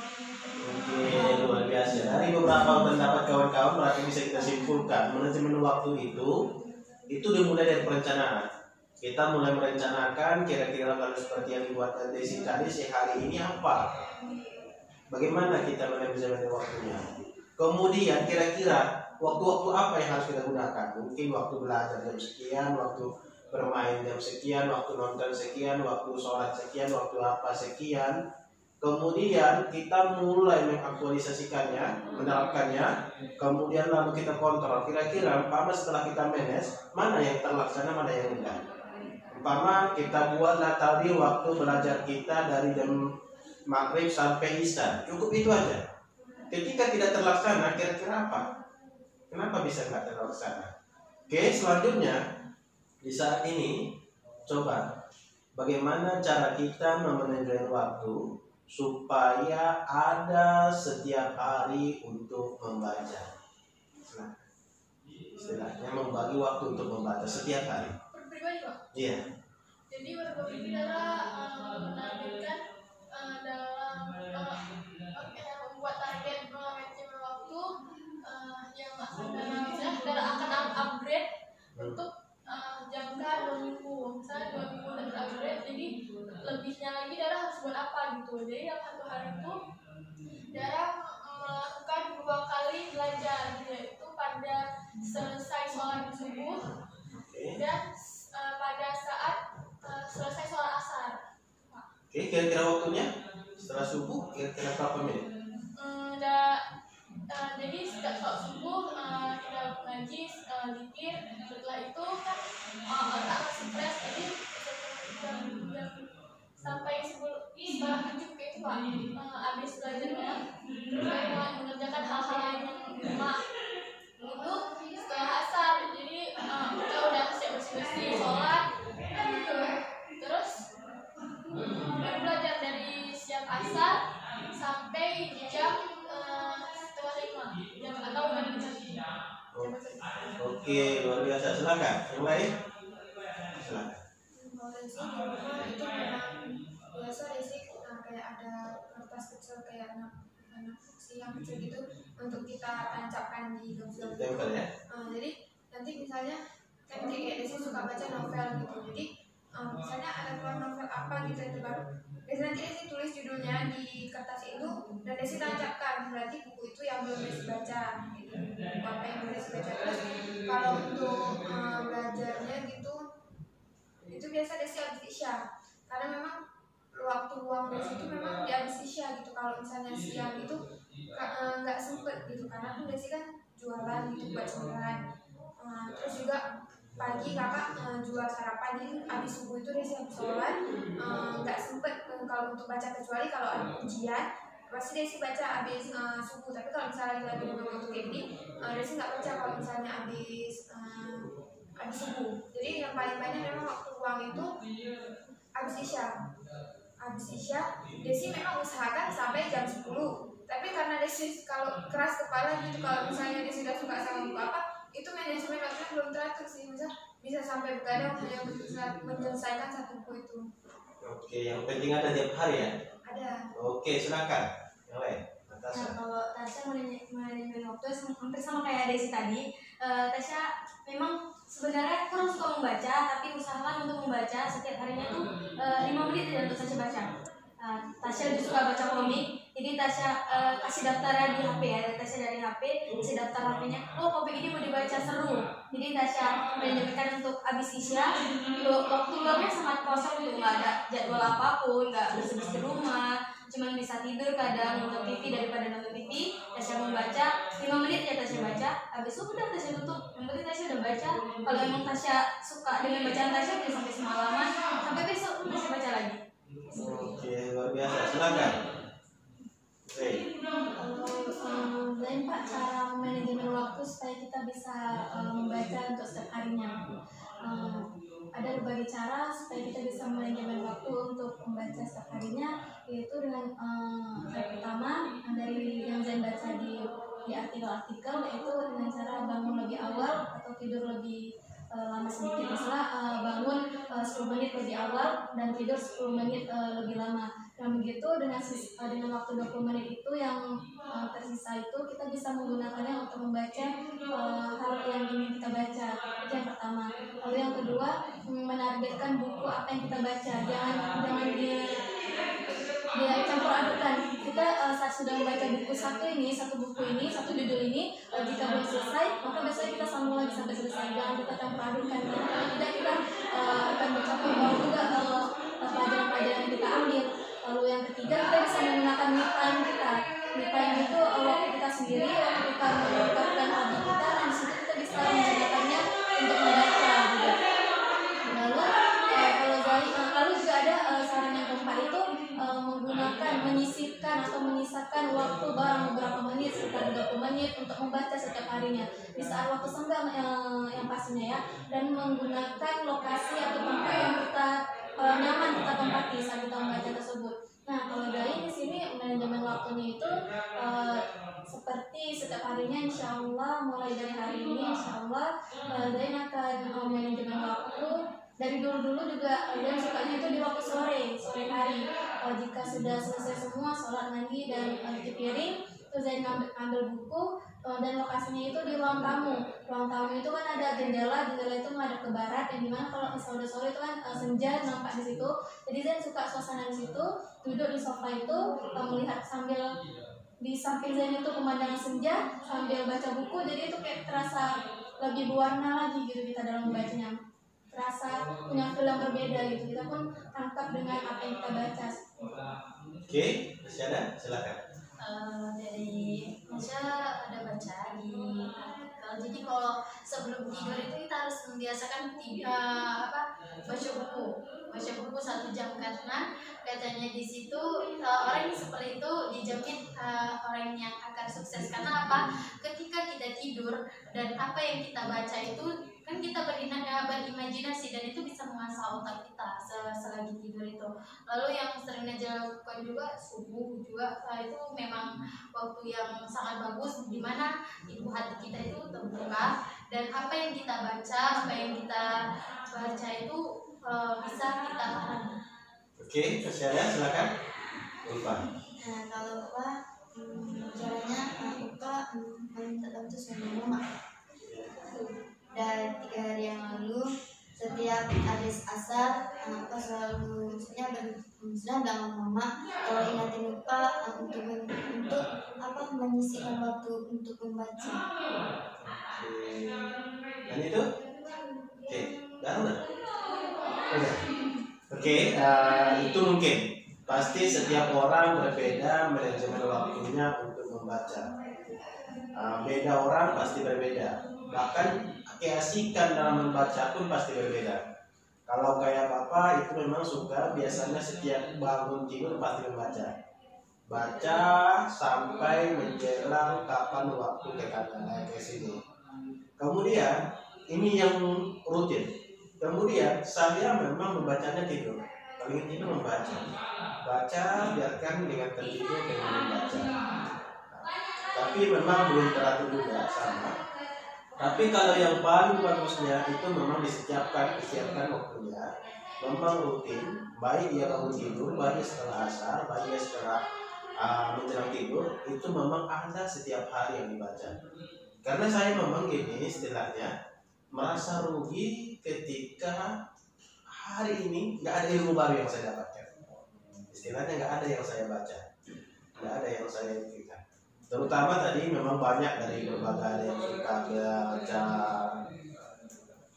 [SPEAKER 1] Oke, luar biasa. Dari beberapa pendapat kawan-kawan berarti bisa kita simpulkan manajemen waktu itu dimulai dari perencanaan. Kita mulai merencanakan kira-kira kalau seperti yang dibuat Desi tadi sehari ini apa, bagaimana kita manajemen waktunya. Kemudian kira-kira waktu-waktu apa yang harus kita gunakan. Mungkin waktu belajar jam sekian, waktu bermain jam sekian, waktu nonton sekian, waktu sholat sekian, waktu apa sekian. Kemudian kita mulai mengaktualisasikannya, menerapkannya. Kemudian lalu kita kontrol kira-kira umpama setelah kita manage mana yang terlaksana, mana yang enggak. Umpama kita buatlah tadi waktu belajar kita dari jam maghrib sampai isya, cukup itu aja. Ketika tidak terlaksana, kira-kira apa? Kenapa bisa nggak terlaksana? Oke, selanjutnya di saat ini coba bagaimana cara kita memanage waktu supaya ada setiap hari untuk membaca. Nah, istilahnya membagi waktu untuk membaca setiap hari.
[SPEAKER 7] Pribadi Pak.
[SPEAKER 1] Iya.
[SPEAKER 7] Jadi beberapa kita menargetkan dalam membuat target manajemen waktu yang akan upgrade untuk jangka 2 minggu. Misalnya 2 minggu dan upgrade, jadi lebihnya lagi Dara harus buat apa gitu. Jadi yang satu hari itu Dara melakukan 2 kali belajar, yaitu pada selesai sholat subuh dan pada saat selesai sholat asar.
[SPEAKER 1] Oke, kira-kira waktunya setelah subuh kira-kira berapa menit?
[SPEAKER 7] Jadi setiap sholat subuh kita ngaji, zikir. Setelah itu kan otak masih fresh, jadi sampai setelah 7 kayak itu Pak, habis belajarnya terus saya mengerjakan hal-hal lain yang di rumah itu setelah asar. Jadi kita udah siap bersih-bersih sholat gitu. Terus baru belajar dari siap asar sampai jam 4:30 jam atau jam.
[SPEAKER 1] Oke, luar biasa. Silakan. Yang lain? Silakan.
[SPEAKER 3] Kalau Desi di rumah itu memang biasa Desi kayak ada kertas kecil kayak anak yang kecil gitu untuk kita tancapkan di gavel.
[SPEAKER 1] Tempel ya.
[SPEAKER 3] Jadi nanti misalnya kan kayak Desi suka baca novel gitu. Jadi misalnya ada keluar novel apa gitu yang terbaru. Biasanya nanti Desi tulis judulnya di kertas itu dan Desi tancapkan berarti buku itu yang belum Desi baca gitu. Buku apa yang belum Desi baca. Terus kalau untuk belajarnya gitu itu biasa Desi habis isya karena memang waktu luang Desi itu memang di habis isya gitu. Kalau misalnya siang itu nggak sempet gitu karena tuh Desi kan jualan gitu buat cemilan. Terus juga pagi kakak jual sarapan, jadi habis subuh itu Desi habis sholat nggak sempet kalau untuk baca, kecuali kalau ada ujian pasti Desi baca habis subuh. Tapi kalau misalnya lagi dengan waktu kayak gini Desi nggak baca kalau misalnya habis subuh. Jadi yang paling banyak memang waktu luang itu habis isya Desi memang usahakan sampai jam 10. Tapi karena Desi kalau keras kepala gitu, kalau misalnya Desi sudah suka sama buku apa, itu manajemen waktunya belum teratur sih. Misal bisa sampai begadang hanya menyelesaikan satu buku itu.
[SPEAKER 1] Oke, yang penting ada tiap hari ya.
[SPEAKER 3] Ada.
[SPEAKER 1] Oke, silakan. Yang lain.
[SPEAKER 6] Nah, kalau Tasya manajemen waktu hampir sama kayak Desi tadi. Tasya memang sebenarnya kurang suka membaca, tapi usahakan untuk membaca setiap harinya tuh 5 menit aja untuk Tasya baca. Tasya lebih suka baca komik, jadi Tasya kasih daftar di HP ya. Tasya dari HP kasih daftar HP-nya. Oh, komik ini mau dibaca, seru. Jadi Tasya menjadikan untuk abis isya. Waktu luangnya sangat kosong tuh, nggak ada jadwal apapun, nggak bersih-bersih rumah, cuman bisa tidur kadang, nonton TV. Daripada nonton TV, Tasya membaca 5 menit ya Tasya baca. Habis itu udah Tasya tutup. Yang penting Tasya udah baca. Kalau emang Tasya suka dengan bacaan Tasya, bisa sampai semalaman, sampai besok Tasya baca lagi.
[SPEAKER 1] Oke, luar biasa. Silakan. Oke.
[SPEAKER 2] Lain Pak, cara manajemen waktu supaya kita bisa membaca untuk setiap harinya. Ada berbagai cara supaya kita bisa manajemen waktu untuk membaca setiap harinya, yaitu dengan yang pertama dari yang Zain baca di di artikel-artikel, yaitu dengan cara bangun lebih awal atau tidur lebih lama sedikit, misalnya bangun 10 menit lebih awal dan tidur 10 menit lebih lama. Dan begitu dengan waktu 20 menit itu yang tersisa itu kita bisa menggunakannya untuk membaca hal yang ingin kita baca. Itu yang pertama. Lalu yang kedua, menargetkan buku apa yang kita baca. Jangan dia campur adukan. Kita saat sudah membaca satu buku ini, satu judul ini, jika belum selesai, maka biasanya kita sambung lagi sampai selesai. Jangan kita campur adukan, karena kalau tidak kita akan mencapai bawah juga pelajaran-pelajaran yang kita ambil. Lalu yang ketiga, kita bisa menggunakan me time kita. Me time itu waktu kita sendiri, waktu kita meningkatkan hobi kita, dan disitu kita bisa menggunakannya untuk membaca gitu. Lalu juga ada saran yang keempat itu menggunakan, menyisihkan atau menyisakan waktu barang beberapa menit, sekitar 20 menit untuk membaca setiap harinya di saat waktu senggang yang pastinya ya, dan menggunakan lokasi atau tempat yang kita nyaman kita tempati saat kita membaca tersebut. Nah, kalau dari di sini manajemen waktunya itu seperti setiap harinya, insya Allah mulai dari hari ini insya Allah dari akan manajemen waktu. Dari dulu juga dia sukanya itu di waktu sore hari. Jika sudah selesai semua sholat mandi dan cuci piring, terus saya ambil buku, dan lokasinya itu di ruang tamu. Ruang tamu itu kan ada jendela itu menghadap ke barat, yang dimana kalau misalnya udah sore itu kan senja nampak di situ. Jadi saya suka suasana di situ, duduk di sofa itu melihat sambil di samping saya itu pemandangan senja sambil baca buku, jadi itu kayak terasa lebih berwarna lagi gitu kita dalam membacanya, terasa punya feel yang berbeda gitu, kita pun tangkap dengan apa yang kita baca.
[SPEAKER 1] Oke, masih ada? Silakan.
[SPEAKER 4] Dari Masya ada baca di artikel. Jadi kalau sebelum tidur itu kita harus membiasakan baca buku 1 jam, karena katanya di situ orang yang seperti itu dijamin orang yang akan sukses. Karena apa? Ketika kita tidur dan apa yang kita baca itu kan kita berimajinasi, dan itu bisa mengasah otak kita selagi tidur itu. Lalu yang sering Najla lakukan juga subuh juga, itu memang waktu yang sangat bagus di mana ibu hati kita itu terbuka, dan apa yang kita baca itu bisa kita pahami.
[SPEAKER 1] Oke, masih ada? Silakan. Ulfa.
[SPEAKER 5] Nah, kalau caranya meminta bantu sama mama. Dan 3 hari yang lalu setiap habis asar selalu bilang sama mama kalau ingatin lupa untuk menyisihkan waktu untuk membaca.
[SPEAKER 1] Dan itu? Oke, udah. Oke, itu mungkin pasti setiap orang berbeda manajemen waktunya untuk membaca. Beda orang pasti berbeda. Bahkan keasikan dalam membaca pun pasti berbeda. Kalau kayak Bapak itu memang suka biasanya setiap bangun tidur pasti membaca. Baca sampai menjelang kapan waktu ke sini. Kemudian ini yang rutin. Kemudian saya memang membacanya tidur. Kalau ingin tidur membaca. Baca biarkan dengan tertidur dengan membaca. Tapi memang belum teratur juga sama. Tapi kalau yang paling bagusnya itu memang disiapkan waktunya, memang rutin, baik dia bangun tidur, baik setelah asar, baik setelah menjelang tidur, itu memang ada setiap hari yang dibaca. Karena saya memang gini istilahnya, merasa rugi ketika hari ini nggak ada ilmu baru yang saya dapatkan. Istilahnya nggak ada yang saya baca, nggak ada yang saya pikirkan. Terutama tadi memang banyak dari berbagai, ada yang suka baca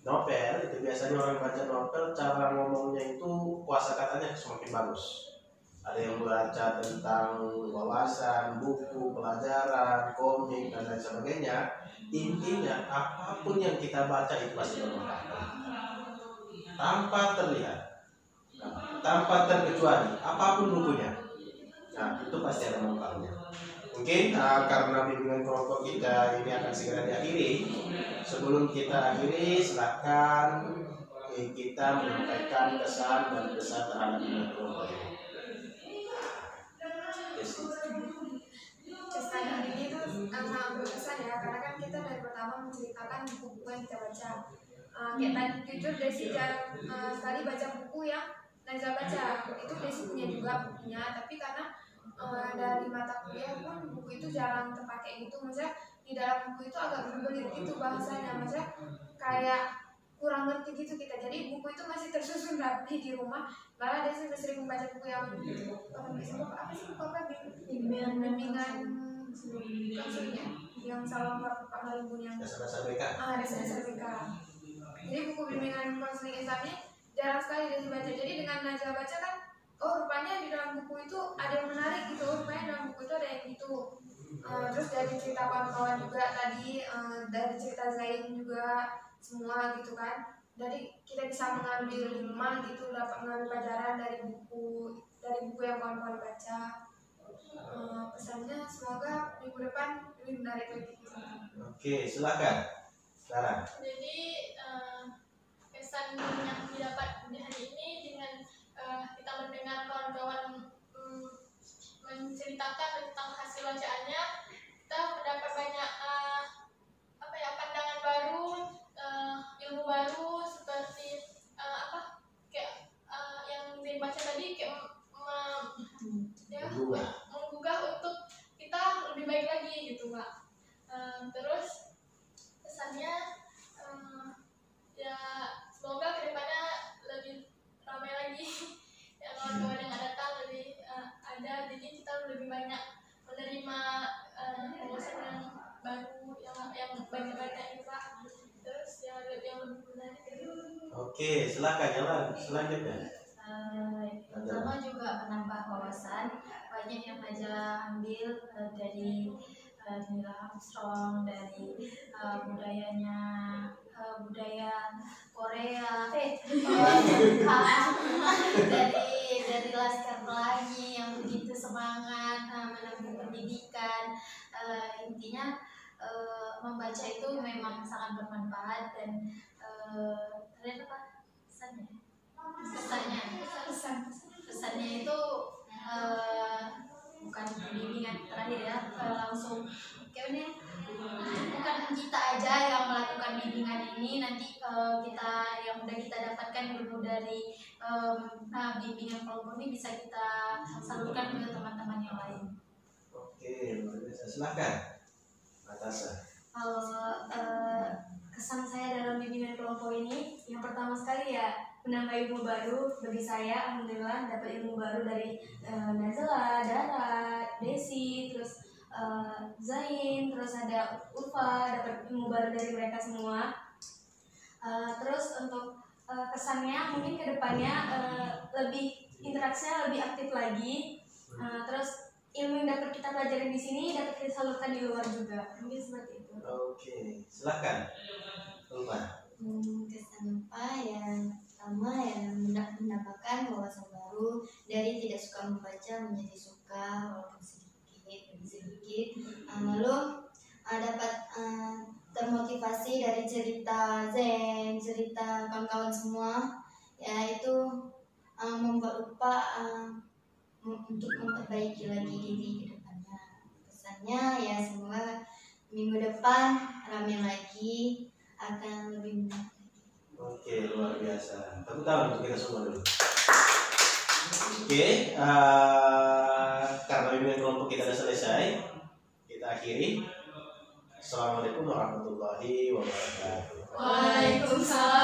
[SPEAKER 1] novel, itu biasanya orang baca novel cara ngomongnya itu kuasa katanya semakin bagus. Ada yang baca tentang wawasan, buku, pelajaran, komik dan lain sebagainya. Intinya apapun yang kita baca itu pasti bermanfaat. Tanpa terlihat, tanpa terkecuali, apapun bukunya. Nah, itu pasti ada manfaatnya. Mungkin karena bimbingan kelompok kita ini akan segera diakhiri, sebelum kita akhiri silakan kita menyampaikan kesan dan pesan terhadap bimbingan kelompok ini.
[SPEAKER 3] Kesan hari ini tuh buku-buku yang kita baca. Kayak tadi jujur Desi jarang sekali baca buku yang Najwa baca. Itu Desi punya juga bukunya, tapi karena dari mata kuliah pun buku itu jarang terpakai gitu. Maksudnya di dalam buku itu agak berbelit gitu bahasanya, maksudnya kayak kurang ngerti gitu kita. Jadi buku itu masih tersusun rapi di rumah. Malah Desi sering membaca buku yang apa sih buku apa bimbingan konselingnya yang salah Pak Malimbun yang
[SPEAKER 1] Dasar-dasar BK.
[SPEAKER 3] Dasar-dasar BK. Jadi buku bimbingan konseling Islam ini jarang sekali Desi baca. Jadi dengan Najwa baca kan, oh rupanya di dalam buku itu ada yang menarik gitu, rupanya dalam buku itu ada yang gitu. Terus dari cerita kawan-kawan juga tadi, dari cerita Zain juga semua gitu kan. Jadi kita bisa mengambil hikmah gitu, dapat mengambil pelajaran dari buku yang kawan-kawan baca. Pesannya semoga minggu depan lebih menarik lagi.
[SPEAKER 1] Oke, silakan. Sarah.
[SPEAKER 7] Jadi kesan yang didapat di hari ini dengan kita mendengar kawan-kawan menceritakan tentang hasil bacaannya, kita mendapat banyak pandangan baru, ilmu baru seperti yang dibaca tadi kayak menggugah untuk kita lebih baik lagi gitu Pak. Terus kesannya ya semoga kedepannya lebih ramai lagi ya, kawan-kawan yang datang lebih ada, jadi kita lebih banyak menerima wawasan yang baru yang banyak-banyak itu Pak. Terus yang lebih menarik.
[SPEAKER 1] Oke, silakan jalan selanjutnya.
[SPEAKER 4] Pertama juga menambah wawasan, banyak yang Najwa ambil dari Neil Armstrong, dari budaya Korea, dari Laskar Pelangi yang begitu semangat menempuh pendidikan. Intinya membaca itu memang sangat bermanfaat dan ternyata apa pesannya itu bukan bimbingan terakhir ya, langsung kayak ini bukan kita aja yang melakukan bimbingan ini, nanti kita yang udah kita dapatkan ilmu dari bimbingan kelompok ini bisa kita salurkan ke teman-teman yang lain.
[SPEAKER 1] Oke, luar biasa. Silakan, Natasha.
[SPEAKER 6] Kesan saya dalam bimbingan kelompok ini, yang pertama sekali ya menambah ilmu baru bagi saya. Alhamdulillah dapat ilmu baru dari Nazla, Dara, Desi, terus Zain, terus ada Ulfa, dapat ilmu baru dari mereka semua. Terus untuk kesannya mungkin kedepannya lebih interaksinya lebih aktif lagi. Terus ilmu yang dapat kita pelajari di sini dapat kita salurkan di luar juga, mungkin seperti itu.
[SPEAKER 1] Oke, silakan. Ulfa.
[SPEAKER 5] Kesan apa yang pertama yang mendapatkan wawasan baru dari tidak suka membaca menjadi suka walaupun sedikit. Lalu dapat termotivasi dari cerita Zen, cerita kawan-kawan semua, yaitu membuat lupa untuk memperbaiki lagi diri ke depannya. Pesannya ya semoga minggu depan ramai lagi, akan lebih menarik.
[SPEAKER 1] Oke, luar biasa. Tepuk tangan untuk kita semua dulu. Oke, karena bimbingan kelompok kita sudah selesai, kita akhiri. Assalamualaikum warahmatullahi wabarakatuh.
[SPEAKER 7] Waalaikumsalam.